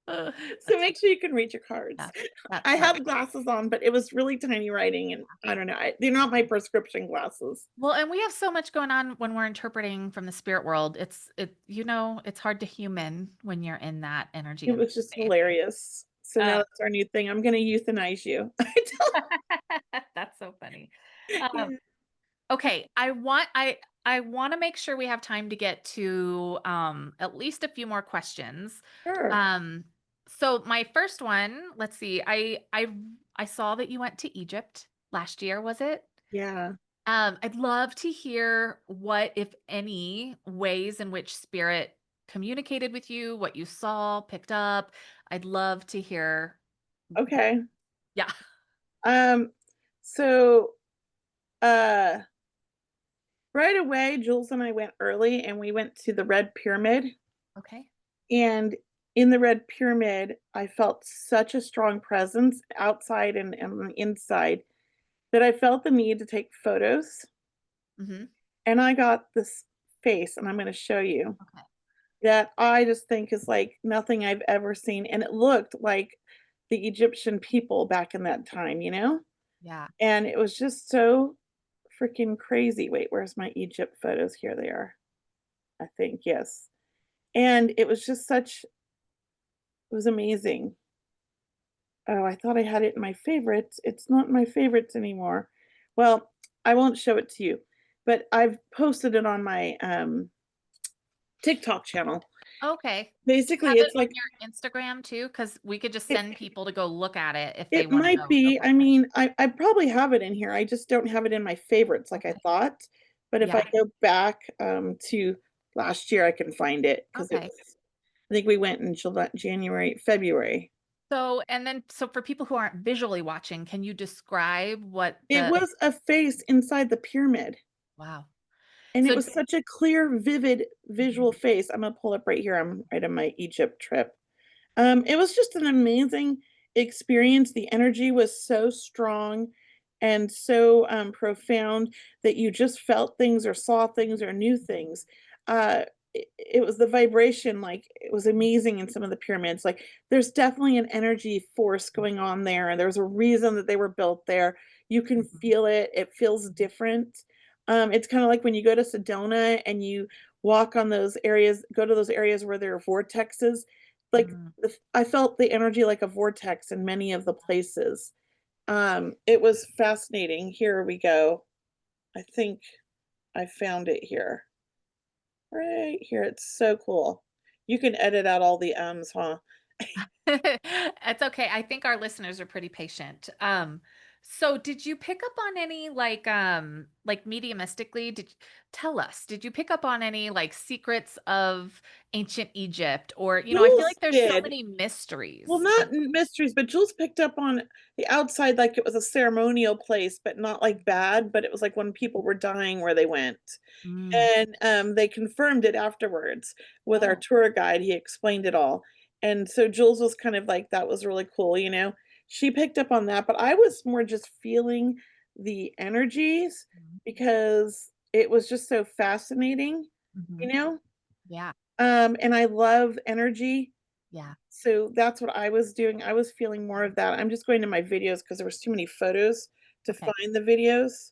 So That's make sure you can read your cards. yeah, that's I smart. have glasses on, but it was really tiny writing, and I don't know, they're not my prescription glasses. Well, and we have so much going on when we're interpreting from the spirit world. It's hard to human when you're in that energy It and was just space. hilarious. So now Uh, that's our new thing. I'm gonna euthanize you. I tell that's so funny. Um, Yeah, okay, I want to make sure we have time to get to at least a few more questions. sure. Um, so my first one, let's see. I saw that you went to Egypt last year, was it? Yeah. I'd love to hear what, if any, ways in which spirit communicated with you, what you saw, picked up. I'd love to hear. Okay. Yeah. Um, so, uh right away, Jules and I went early, and we went to the Red Pyramid, Okay. and in the Red Pyramid, I felt such a strong presence outside and on the inside that I felt the need to take photos, Hmm. and I got this face, and I'm gonna show you, Okay. that I just think is like nothing I've ever seen, and it looked like the Egyptian people back in that time, you know? Yeah. And it was just so freaking crazy. Wait, where's my Egypt photos? Here they are, I think, yes. And it was just such it was amazing. Oh, I thought I had it in my favorites. It's not in my favorites anymore. Well, I won't show it to you, but I've posted it on my, TikTok channel. Okay. Do you Basically, have it it's on like your Instagram too? Because we could just it send people to go look at it if they it want to might go be, double I check. mean, I probably have it in here, I just don't have it in my favorites like I Okay. thought, but if I Yeah. go back, to last year, I can find it because it Okay. was I think we went in January, February. So for people who aren't visually watching, can you describe what It was a face inside the pyramid, wow. and it So was such a clear, vivid visual face. I'm gonna pull up right here, I'm right on my Egypt trip. It was just an amazing experience. The energy was so strong and so, profound that you just felt things or saw things or knew things. It was the vibration, like, it was amazing in some of the pyramids. Like, there's definitely an energy force going on there, and there's a reason that they were built there. You can feel it. It feels different. It's kinda like when you go to Sedona and you walk on those areas go to those areas where there are vortexes, like, mm, I felt the energy like a vortex in many of the places. It was fascinating. Here we go. I think I found it here. Right here, it's so cool. You can edit out all the ums, huh? It's okay. I think our listeners are pretty patient. So did you pick up on any like mediumistically? Tell us, did you pick up on any like secrets of ancient Egypt or I feel Jules like there's so did. many Well, mysteries not of mysteries, but Jules picked up on the outside like it was a ceremonial place, but not like bad, but it was like when people were dying where they went. Mm. And, they confirmed it afterwards with our Oh. tour guide, he explained it all. And so Jules was kind of like, "That was really cool," you know? She picked up on that, but I was more just feeling the energies Mhm. because it was just so fascinating, you Mhm. know? Yeah. And I love energy, Yeah. so that's what I was doing. I was feeling more of that. I'm just going to my videos because there was too many photos to Okay. find the videos.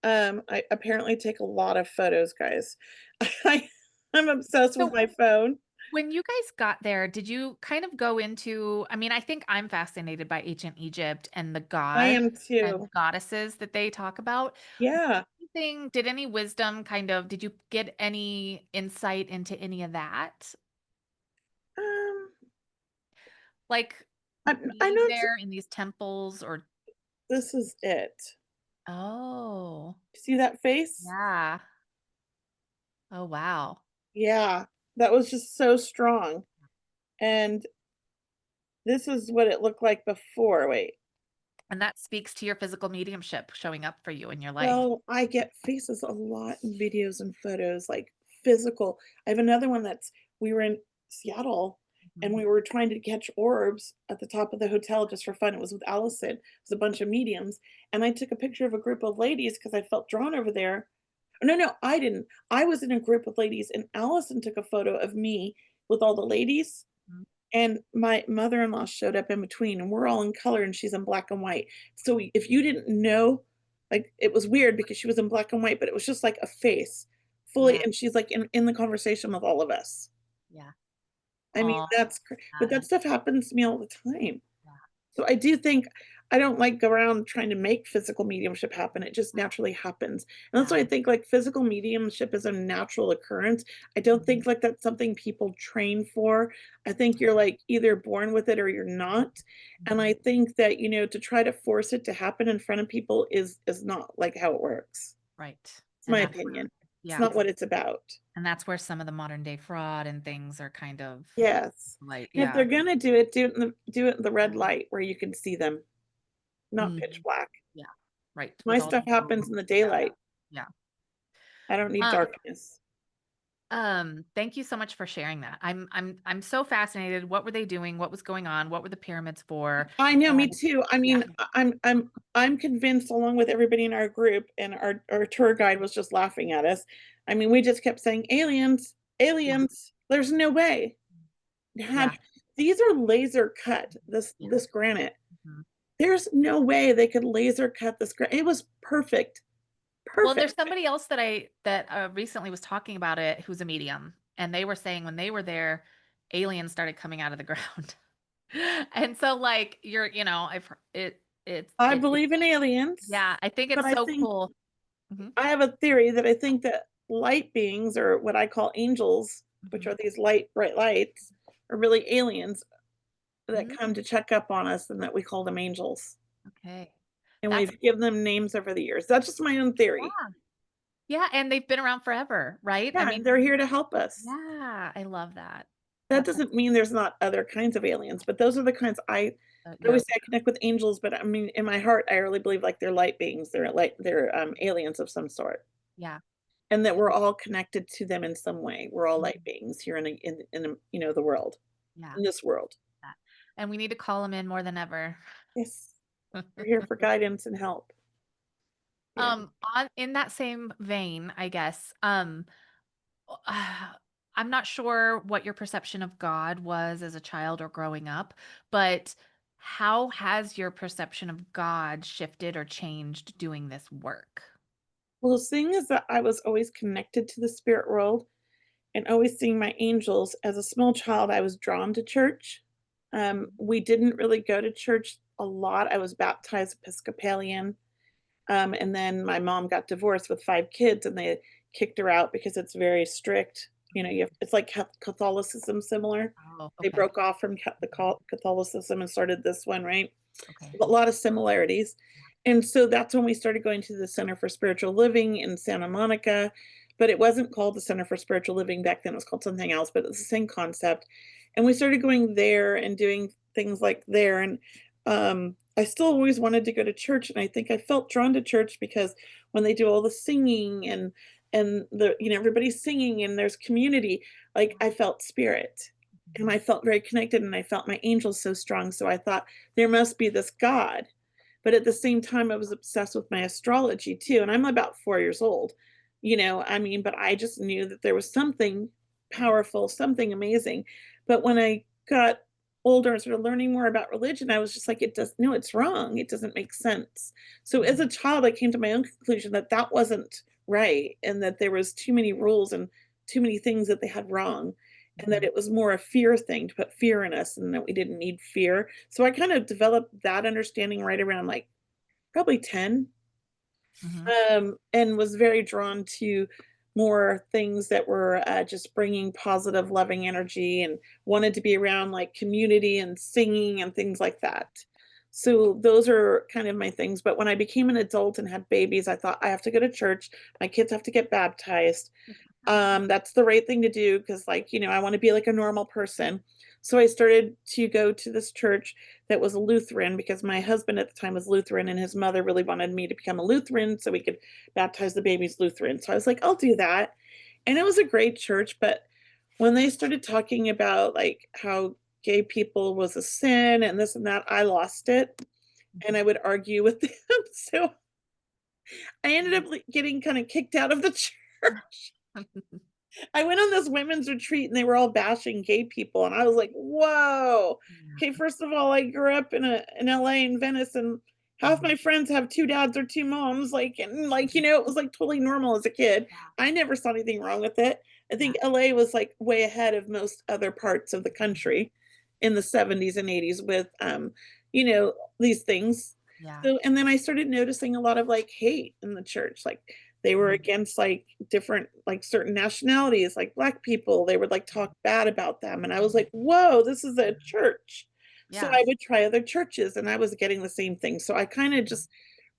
I apparently take a lot of photos, guys. I I'm obsessed with So my phone. when you guys got there, did you kind of go into I mean, I think I'm fascinated by ancient Egypt and the I gods am and too. goddesses that they talk about. Yeah. Anything did any wisdom kind of did you get any insight into any of that? Um, Like I being know there in these temples or this is it. Oh, See that face? yeah. Oh, wow. Yeah. That was just so strong. And this is what it looked like before. Wait. And that speaks to your physical mediumship showing up for you in your life. Well, I get faces a lot in videos and photos, like physical. I have another one that's we were in Seattle and Mhm. we were trying to catch orbs at the top of the hotel just for fun. It was with Allison. It was a bunch of mediums. And I took a picture of a group of ladies because I felt drawn over there. No, no, I didn't. I was in a group with ladies and Allison took a photo of me with all the ladies Mhm. and my mother-in-law showed up in between, and we're all in color and she's in black and white. So if you didn't know, like, it was weird because she was in black and white, but it was just like a face fully, Yeah, and she's like in the conversation with all of us. yeah. I mean, Oh, but that that stuff happens to me all the time. yeah, So I do think I don't like go around trying to make physical mediumship happen. It just naturally happens. And that's why yeah. I think like physical mediumship is a natural occurrence. I don't Mhm, think like that's something people train for. I think you're like either born with it or you're not. And mhm. I think that, to try to force it to happen in front of people is not like how it works. Right, It's and my that's where opinion. It's yeah, not what it's about. and that's where some of the modern day fraud and things are kind of Yes. like And if yeah. they're gonna do it in the red light where you can see them, not pitch Mhm. black. Yeah, right, My with all stuff the happens in rules. the Yeah, daylight. yeah. I don't need Um, darkness. thank you so much for sharing that. I'm so fascinated. What were they doing? What was going on? What were the pyramids for? I know, me And too. I yeah, mean, I'm convinced along with everybody in our group, and our tour guide was just laughing at us. I mean, we just kept saying, "Aliens, yeah, aliens." There's no way. yeah, Had these are laser cut, yeah. this granite. Mhm. There's no way they could laser cut this granite. It was perfect. Well, and there's Perfect. somebody else that recently was talking about it who's a medium, and they were saying when they were there, aliens started coming out of the ground. And so, like, I've hear I it believe in aliens, yeah, I think but it's I so think cool. Mhm. I have a theory that I think that light beings, or what I call angels, which Mhm. are these bright lights, are really aliens that Mm, come to check up on us and that we call them angels. okay. And That's we've given them names over the years. That's just my own theory. yeah. Yeah, and they've been around forever, right? I Yeah, mean they're here to help us. yeah, I love that. That That's doesn't mean there's not other kinds of aliens, but those are the kinds I you're always say I connect with angels, but I mean, in my heart, I really believe like they're light beings. They're aliens of some sort. yeah, And that yeah, we're all connected to them in some way. We're all light mhm, beings here in the world, yeah, in this world. that and we need to call them in more than ever. Yes. We're here for guidance and help. Yeah. On in that same vein, I guess, I'm not sure what your perception of God was as a child or growing up, but how has your perception of God shifted or changed doing this work? Well, seeing as that I was always connected to the spirit world and always seeing my angels, as a small child, I was drawn to church. Mhm, We didn't really go to church a lot. I was baptized Episcopalian. And then my mom got divorced with 5 kids, and they kicked her out because it's very strict. You know, you have it's like Catholicism similar. Oh, They okay. broke off from Catholicism and started this one, right? Okay. A lot of similarities. And so that's when we started going to the Center for Spiritual Living in Santa Monica, but it wasn't called the Center for Spiritual Living back then, it was called something else, but it's the same concept. And we started going there and doing things like there, and, I still always wanted to go to church, and I think I felt drawn to church because when they do all the singing and the everybody's singing and there's community, like, I felt spirit, and Mhm. I felt very connected, and I felt my angels so strong, so I thought, "There must be this God." But at the same time, I was obsessed with my astrology too, and I'm about 4 years old, I mean, but I just knew that there was something powerful, something amazing. But when I got older and started learning more about religion, I was just like, "It does no, it's wrong. It doesn't make sense." So as a Mhm. child, I came to my own conclusion that that wasn't right and that there was too many rules and too many things that they had wrong, and that Mhm. it was more a fear thing to put fear in us and that we didn't need fear. So I kind of developed that understanding right around, like, probably 10, Mhm. and was very drawn to more things that were, just bringing positive, loving energy and wanted to be around, like, community and singing and things like that. So those are kind of my things, but when I became an adult and had babies, I thought, "I have to go to church, my kids have to get baptized." That's the right thing to do because, like, I wanna be like a normal person. So I started to go to this church that was Lutheran because my husband at the time was Lutheran and his mother really wanted me to become a Lutheran so we could baptize the babies Lutheran. So I was like, "I'll do that." And it was a great church, but when they started talking about, like, how gay people was a sin and this and that, I lost it, and I Mhm. would argue with them. So I ended up, like, getting kinda kicked out of the church. I went on this women's retreat and they were all bashing gay people, and I was like, "Whoa. Okay, Yeah. first of all, I grew up in LA and Venice, and half Mhm. my friends have 2 dads or 2 moms, like, and, like, it was, like, totally normal as a kid. Yeah. I never saw anything wrong with it. I Yeah. think LA was, like, way ahead of most other parts of the country in the '70s and '80s with, these things. Yeah. So and then I started noticing a lot of, like, hate in the church, like, they were Mhm. against, like, different like, certain nationalities, like Black people, they would, like, talk bad about them, and I was Mhm. like, "Whoa, this is a church." So Yeah. I would try other churches, and I was getting the same thing, so I kinda Mhm. just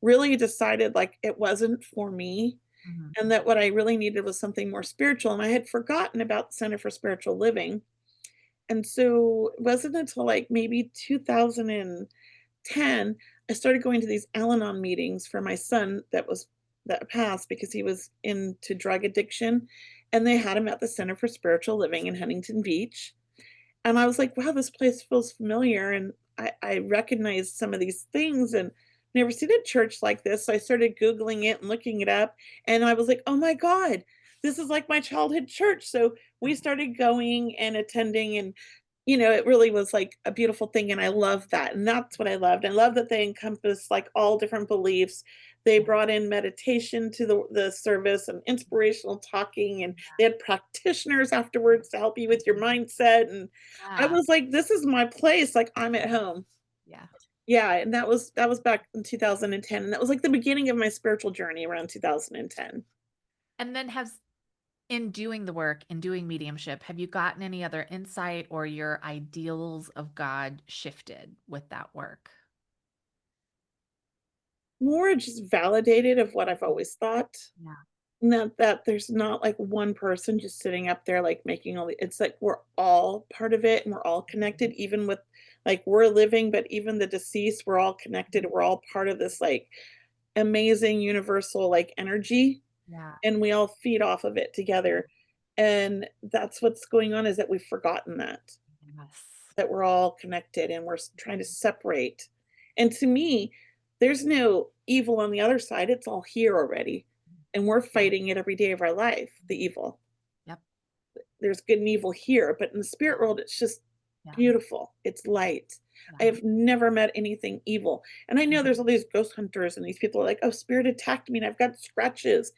really decided, like, it wasn't for me, Mhm. and that what I really needed was something more spiritual, and I had forgotten about the Center for Spiritual Living, and so it wasn't until, like, maybe 2010, I started going to these Al-Anon meetings for my son that passed because he was into drug addiction, and they had him at the Center for Spiritual Living in Huntington Beach, and I was like, "Wow, this place feels familiar," and I recognized some of these things and never seen a church like this, so I started Googling it and looking it up, and I was like, "Oh my god, this is like my childhood church," so we started going and attending, and, it really was, like, a beautiful thing, and I loved that, and that's what I loved. I love that they encompass, like, all different beliefs. They Yeah. brought in meditation to the service and inspirational talking, and they had practitioners afterwards to help you with your mindset, and I Yeah. was like, "This is my place, like, I'm at home." Yeah. Yeah, and that was back in 2010, and that was, like, the beginning of my spiritual journey around 2010. And then has in doing the work, in doing mediumship, have you gotten any other insight or your ideals of God shifted with that work? More just validated of what I've always thought. Yeah. Not that there's not, like, one person just sitting up there, like, making all the it's like we're all part of it, and we're all connected, even with like, we're living, but even the deceased, we're all connected, we're all part of this, like, amazing universal, like, energy, Yeah. and we all feed off of it together, and that's what's going on is that we've forgotten that. Yes. That we're all connected and we're trying to separate. And to me, there's no evil on the other side. It's all here already. And we're Yeah. fighting it every day of our life, the evil. Yep. There's good and evil here, but in the spirit world, it's just Yeah. beautiful. It's light. I Yeah. have never met anything evil. And I know Mhm. there's all these ghost hunters and these people are like, oh, spirit attacked me and I've got scratches.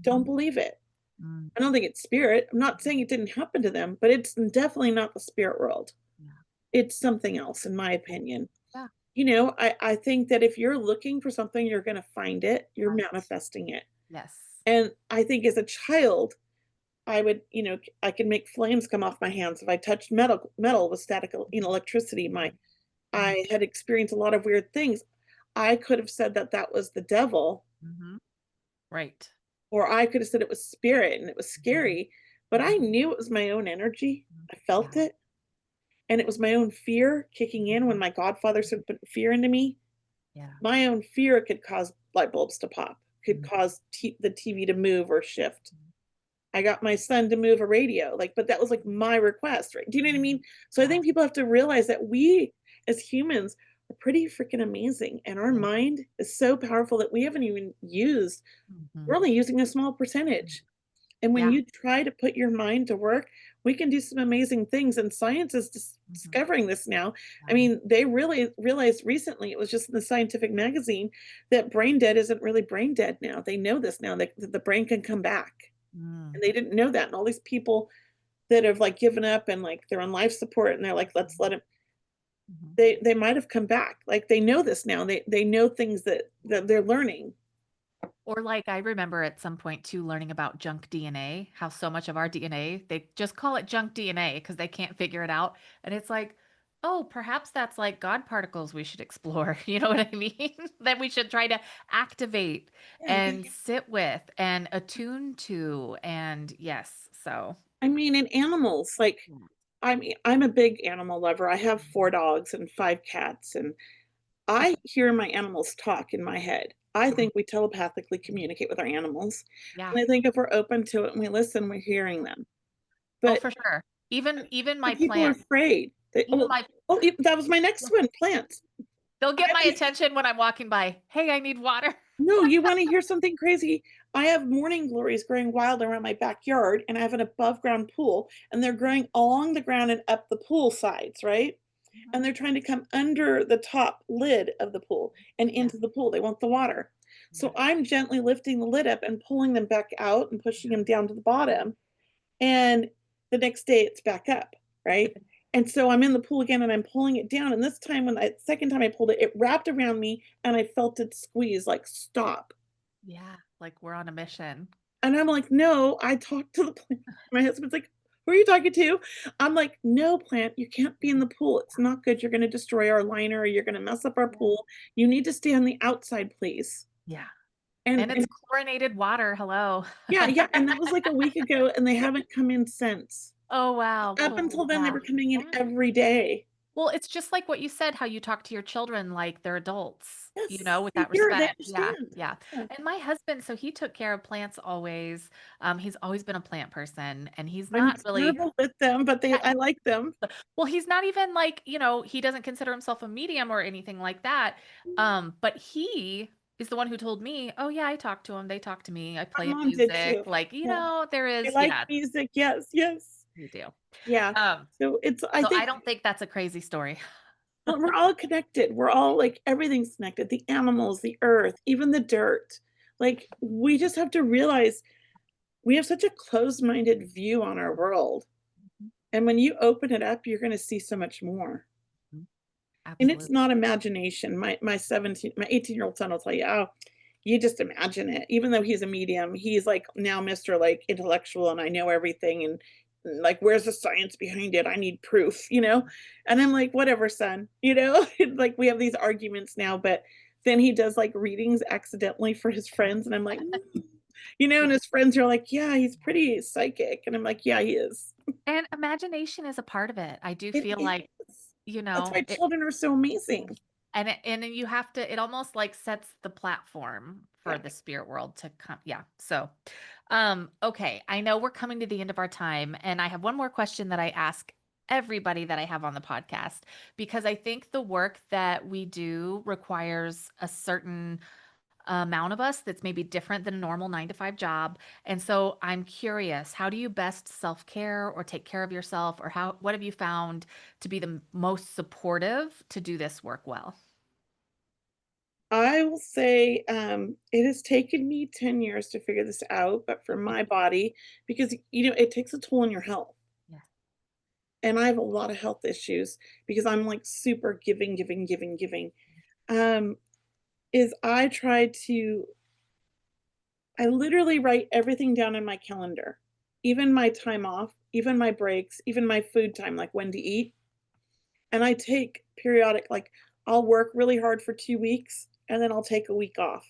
Don't Mhm. believe it. Mm. I don't think it's spirit. I'm not saying it didn't happen to them, but it's definitely not the spirit world. Yeah. It's something else, in my opinion. Yeah. I think that if you're looking for something, you're gonna find it, you're Right. manifesting it. Yes. And I think as a child, I would, I could make flames come off my hands if I touched metal with static, electricity. Mhm. I had experienced a lot of weird things. I could have said that that was the devil, Mhm. Right. or I could have said it was spirit and it was Mhm. scary, but I Mhm. knew it was my own energy. Mhm. I felt Yeah. it. And it was my own fear kicking in when Mhm. my godfather started putting fear into me. Yeah. My own fear could cause light bulbs to pop, could Mhm. cause the TV to move or shift. Mhm. I got my son to move a radio, like, but that was like my request, right? Do you know what I Mhm. mean? So I Yeah. think people have to realize that we as humans are pretty freaking amazing. And our Yeah. mind is so powerful that we haven't even used, we're Mhm. only using a small percentage. And when Yeah. you try to put your mind to work, we can do some amazing things. And science is Mhm. discovering this now. I Yeah. mean, they really realized recently, it was just in the scientific magazine, that brain dead isn't really brain dead now. They know this now, that the brain can come back. Mm. And they didn't know that. And all these people that have like given up and like they're on life support and they're like, let's let Mhm. it, Mhm. they might have come back. Like they know this now. They know things that they're learning. Or like I remember at some point too learning about junk DNA, how so much of our DNA, they just call it junk DNA because they can't figure it out. And it's like, oh, perhaps that's like God particles we should explore. You know what I mean? That we should try to activate Yeah, yeah, and yeah. sit with and attune to. And yes, so. I mean, in animals, like Yeah. I'm a big animal lover. I have 4 Mhm. dogs and 5 cats, and I hear my animals talk in my head. I Mhm. think we telepathically communicate with our animals, Yeah. and I think if we're open to it and we listen, we're hearing them. Oh, But for sure. Even my but people are plant, afraid. They even my that was my next one, plants. they'll I get have my these attention when I'm walking by. Hey, I need water. No, you wanna hear something crazy? I have morning glories growing wild around my backyard, and I have an above ground pool, and they're growing along the ground and up the pool sides, right? Mhm. And they're trying to come under the top lid of the pool and Yeah. into the pool. They want the water. Yeah. So I'm gently lifting the lid up and pulling them back out and pushing them down to the bottom. And the next day it's back up, right? And so I'm in the pool again and I'm pulling it down. And this time, second time I pulled it, it wrapped around me and I felt it squeeze, like, stop. Yeah, like we're on a mission. And I'm like, "No, I talked to the plant." My husband's like, "Who are you talking to?" I'm like, "No, plant, you can't be in the pool. It's not good. You're gonna destroy our liner, or you're gonna mess up our Yeah. pool. You need to stay on the outside, please." Yeah. And And it's and chlorinated water, hello. yeah, yeah, and that was like a week ago, and they haven't come in since. Oh, wow, Up cool, until then, they yeah. were coming in Yeah. every day. Well, it's just like what you said, how you talk to your children like they're adults, Yes, with they that hear it, they respect. Yeah, understand. yeah. Yeah, And my husband, so he took care of plants always. He's always been a plant person, and he's I'm not really. terrible with them, but Yeah, I like them. well, he's not even like, he doesn't consider himself a medium or anything like that. But he is the one who told me, "Oh yeah, I talk to him. They talk to me. I play My him mom did music." too. Like, Yeah, there they is, like yeah, music, yes, yes. you do. Yeah. Um, So it's I so I think don't think that's a crazy story. well, we're all connected. We're all like everything's connected. The animals, the earth, even the dirt. Like we just have to realize we have such a closed-minded view on our world. Mhm, And when you open it up, you're gonna see so much more. mhm. And it's Absolutely. not imagination. My 18-year-old son will tell you, "Oh, you just imagine it." Even though he's a medium, he's like now Mr. like intellectual and I know everything and like where's the science behind it? I need proof, you know? And I'm like, whatever, son, you know? Like we have these arguments now, but then he does like readings accidentally for his friends and I'm like, "Mm." And Yeah, his friends are like, "Yeah, he's pretty psychic." And I'm like, "Yeah, he is." and imagination is a part of it. I do It feel like, is. That's why it children are so amazing. and then you have to, it almost like sets the platform for Yeah. the spirit world to come. Yeah. So, okay, I know we're coming to the end of our time, and I have one more question that I ask everybody that I have on the podcast, because I think the work that we do requires a certain amount of us that's maybe different than a normal 9 to 5 job. And so I'm curious, how do you best self-care or take care of yourself, or what have you found to be the most supportive to do this work well? I will say, it has taken me 10 years to figure this out, but for my body, because, it takes a toll on your health. Yeah. And I have a lot of health issues because I'm like super giving, giving, giving, giving. Um, is I try to I literally write everything down in my calendar, even my time off, even my breaks, even my food time, like when to eat. And I take periodic, like I'll work really hard for 2 weeks and then I'll take a week off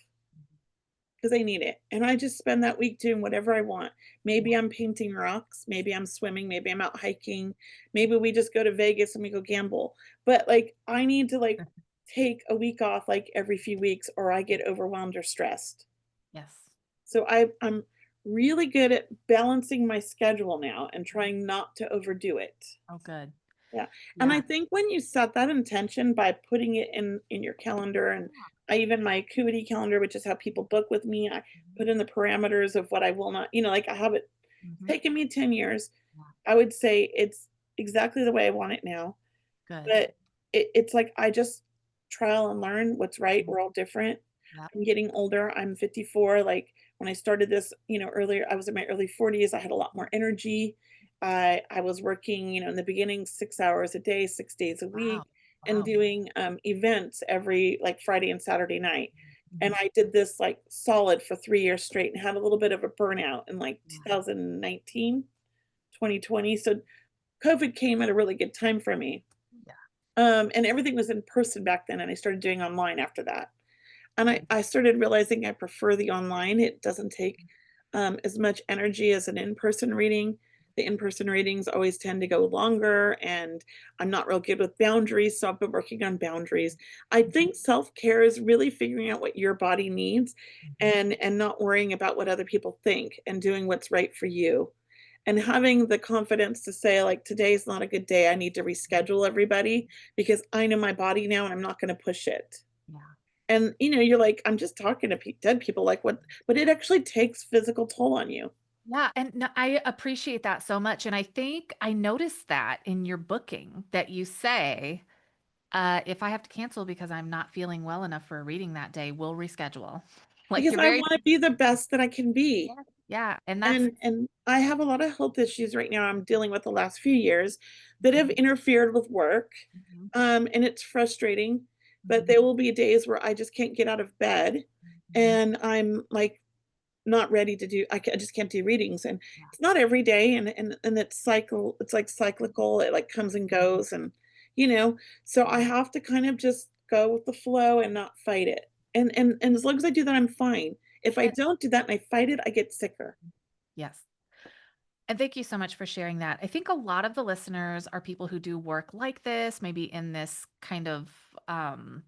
because I need it. And I just spend that week doing whatever I want. Yeah. Maybe I'm painting rocks, maybe I'm swimming, maybe I'm out hiking, maybe we just go to Vegas and we go gamble. But like I need to like take a week off like every few weeks or I get overwhelmed or stressed. Yes. So I'm really good at balancing my schedule now and trying not to overdo it. Oh, good. Yeah, and I Yeah. think when you set that intention by putting it in your calendar, and I even my Acuity calendar, which is how people book with me, I Mhm. put in the parameters of what I will not, like I have it Mhm. taken me 10 years. Yeah. I would say it's exactly the way I want it now. Good. But it's like I just trial and learn what's right, Mhm. we're all different. Yep. I'm getting older, I'm 54, like, when I started this, earlier, I was in my early 40s, I had a lot more energy. I was working, in the beginning 6 hours a day, 6 days a Wow. week, and Wow. doing, events every like, Friday and Saturday night, and Mhm. I did this, like, solid for 3 years straight and had a little bit of a burnout in, like, Yeah. 2019, 2020, so COVID came at a really good time for me. Yeah. And everything was in person back then, and I started doing online after that. And I Mhm. I started realizing I prefer the online. It doesn't take, as much energy as an in-person reading. The in-person readings always tend to go longer, and I'm not real good with boundaries, so I've been working on boundaries. I Mhm. think self-care is really figuring out what your body needs Mhm. and not worrying about what other people think and doing what's right for you. And having the confidence to say, like, "Today's not a good day. I need to reschedule everybody because I know my body now and I'm not gonna push it." Yeah. And, you're like, "I'm just talking to dead people, like, what?" But it actually takes physical toll on you. Yeah, and no, I appreciate that so much, and I think I noticed that in your booking that you say, "If I have to cancel because I'm not feeling well enough for a reading that day, we'll reschedule." Like, Because you're I very wanna be the best that I can be. yeah, yeah, and that's And I have a lot of health issues right now I'm dealing with the last few years that have mhm, interfered with work, mhm, and it's frustrating, but mhm, there will be days where I just can't get out of bed, mhm, and I'm, like, not ready to do I just can't do readings, and yeah, it's not every day, and it's, like, cyclical, it, like, comes and mhm, goes, and, you know, so I yeah, have to kind of just go with the flow and not fight it, and as long as I do that, I'm fine. If I and don't do that and I fight it, I get sicker. yes. And thank you so much for sharing that. I think a lot of the listeners are people who do work like this, maybe in this kind of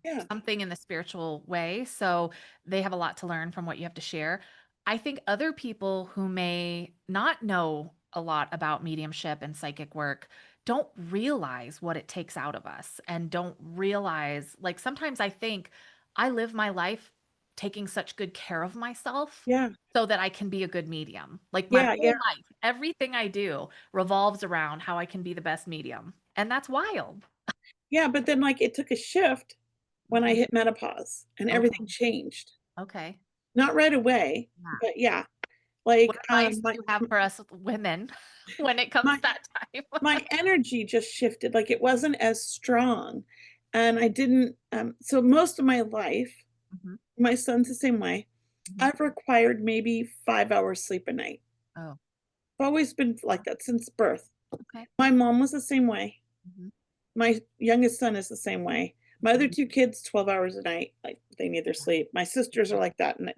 Yeah, something in the spiritual way. So they have a lot to learn from what you have to share. I think other people who may not know a lot about mediumship and psychic work don't realize what it takes out of us and don't realize, like, sometimes I think I live my life taking such good care of myself yeah, so that I can be a good medium. Like my yeah, yeah, whole life, everything I do revolves around how I can be the best medium. And that's wild. yeah, but then, like, it took a shift when I Mhm. hit menopause, and everything Okay. changed. Okay. Not right away, Yeah. but yeah, What like, advice do you have for us women when it comes my that time? my energy just shifted, like, it wasn't as strong, and I didn't, so most of my life, Mhm, my son's the same way, mhm. I've required maybe 5 hours sleep a night. Oh, I've always been like that since birth. okay. My mom was the same way. Mhm, My youngest son is the same way. My other mhm. 2 kids, 12 hours a night, like, they need their sleep. My sisters are Mhm. like that, and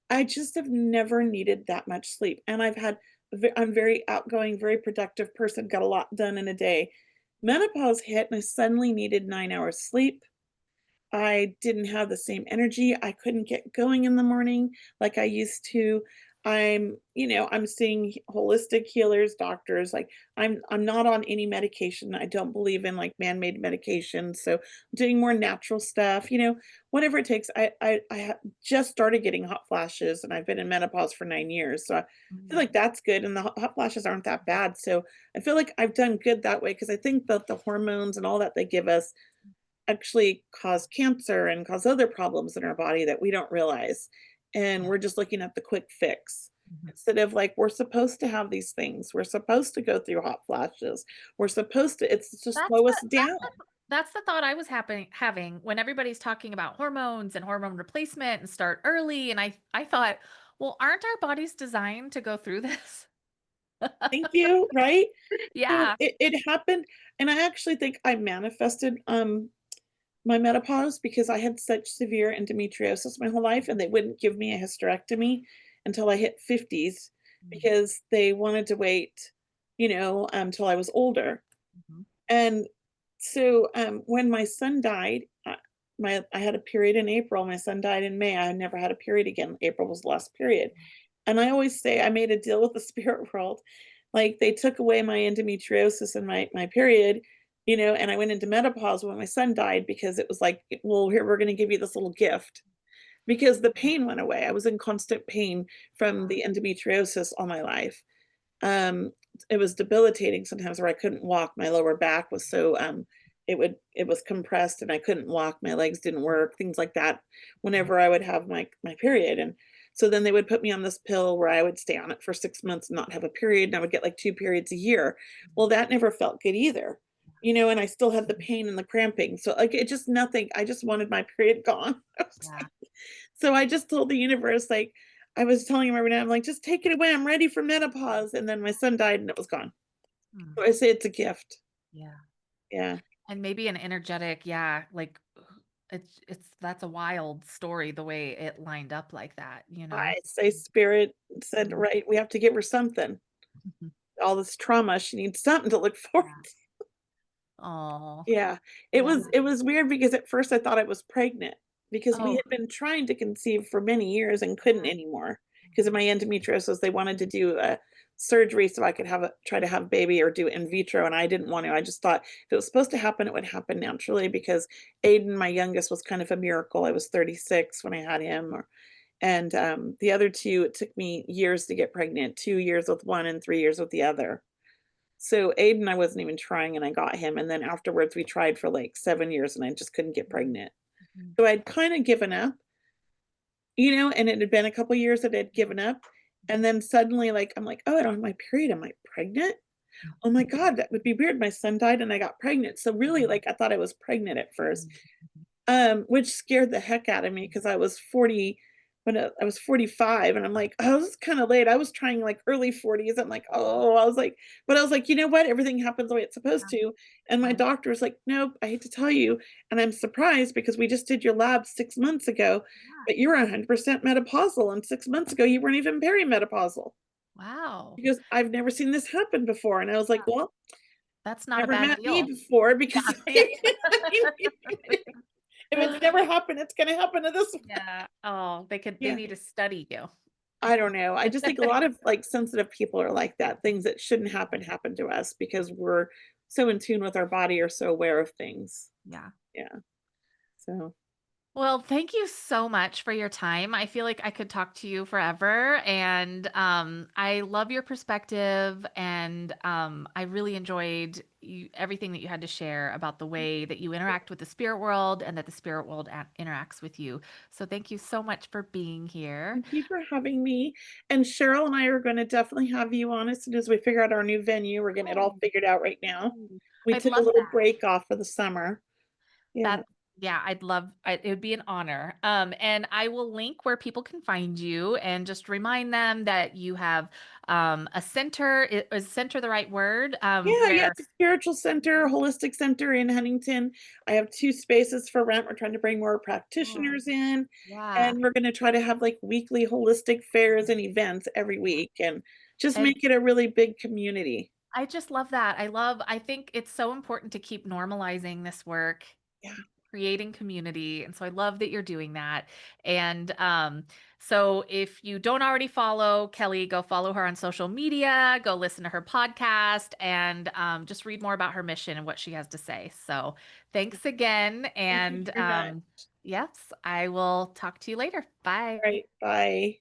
I just have never needed that much sleep, and I'm very outgoing, very productive person, got a lot done in a day. Menopause hit, and I suddenly needed 9 hours sleep. I didn't have the same energy, I couldn't get going in the morning like I used to. I'm seeing holistic healers, doctors, like, I'm not on any medication, I don't believe in, like, man-made medications, so I'm doing more natural stuff, whatever it takes. I just started getting hot flashes, and I've been in menopause for 9 years, so I feel Mhm. like that's good, and the hot flashes aren't that bad, so I feel like I've done good that way because I think that the hormones and all that they give us actually cause cancer and cause other problems in our body that we don't realize. And Yeah. we're just looking at the quick fix. Mhm. Instead of like, we're supposed to have these things. We're supposed to go through hot flashes. We're supposed to, it's to That's slow the us that's down. that's the thought I was having when everybody's talking about hormones and hormone replacement and start early. And I thought, Well, aren't our bodies designed to go through this? Thank you, right? So Yeah. it happened, and I actually think I manifested, my menopause because I had such severe endometriosis my whole life, and they wouldn't give me a hysterectomy until I hit 50s Mm, because they wanted to wait, till I was older. mhm, And so, when my son died, I had a period in April, my son died in May, I never had a period again, April was the last period. And I always say I made a deal with the spirit world, like, they took away my endometriosis and my period, and I went into menopause when my son died because it was like, "Well, here, we're gonna give you this little gift." Because the pain went away, I was in constant pain from the endometriosis all my life. Um, it was debilitating sometimes where I couldn't walk, my lower back was so, it was compressed and I couldn't walk, my legs didn't work, things like that whenever I would have my period, and so then they would put me on this pill where I would stay on it for 6 months and not have a period, and I would get, like, 2 periods a year. Well, that never felt good either, and I still had the pain and the cramping, so, like, it just nothing, I just wanted my period gone. I was yeah. like, so I just told the universe, like, I was telling him every night, I'm like, "Just take it away, I'm ready for menopause," and then my son died and it was gone. Mm, So I say it's a gift. yeah. Yeah. And maybe an energetic, yeah, like it's that's a wild story the way it lined up like that, you know? I say spirit said, Mm, "Right, we have to give her something. mhm. All this trauma, she needs something to look forward." Yeah. Oh, Yeah. It yeah. was weird because at first I thought I was pregnant because we Oh, had been trying to conceive for many years and couldn't anymore because of mhm. my endometriosis. They wanted to do a surgery so I could try to have a baby or do in vitro, and I didn't want to. I just thought if it was supposed to happen, it would happen naturally because Aiden, my youngest, was kind of a miracle. I was 36 when I had him, and the other two, it took me years to get pregnant, 2 years with one and 3 years with the other. So Aiden, I wasn't even trying and I got him, and then afterwards we tried for like 7 years and I just couldn't get pregnant. Mhm. So I'd kinda given up, and it had been a couple years that I'd given up, and then suddenly, like, I'm like, "Oh, I don't have my period, am I pregnant? Oh my god, that would be weird, my son died and I got pregnant." So really, like, I thought I was pregnant at first. Which scared the heck out of me because I was 40 when I was 45, and I'm like, "Oh, this is kinda late." I was trying, like, early 40s. I'm like, "Oh," I was like, "You know what? Everything happens the way it's supposed to." And my Yeah. doctor was like, "Nope, I hate to tell you, and I'm surprised because we just did your lab 6 months ago, Yeah. but you're 100% menopausal, and 6 months ago, you weren't even perimenopausal." Wow. Because I've never seen this happen before, and I was like, "Well, That's not a never bad met me deal. before Yeah, because yeah. if it's never happened, it's gonna happen to this." Yeah. Oh, they Yeah, need to study you. I don't know. I just think a lot of, like, sensitive people are like that. Things that shouldn't happen to us because we're so in tune with our body or so aware of things. Yeah. Yeah. So, Well, thank you so much for your time. I feel like I could talk to you forever, and I love your perspective, and I really enjoyed everything that you had to share about the way that you interact with the spirit world and that the spirit world interacts with you. So, thank you so much for being here. thank you for having me, and Cheryl and I are gonna definitely have you on as soon as we figure out our new venue. We're getting it all Oh, figured out right now. ooh, We I'd took a love little that. break off for the summer. Yeah. That yeah, it would be an honor. And I will link where people can find you and just remind them that you have a center. Is center the right word? Yeah, Where it's a spiritual center, holistic center in Huntington. I have 2 spaces for rent. We're trying to bring more oh, practitioners in, yeah. and we're gonna try to have, like, weekly holistic fairs and events every week and just And make it a really big community. I just love that. I think it's so important to keep normalizing this work, Yeah, creating community. And so I love that you're doing that. And so if you don't already follow Kelly, go follow her on social media, go listen to her podcast, and just read more about her mission and what she has to say. So thanks again. thank you And very much. yes, I will talk to you later. Bye. Alright, bye.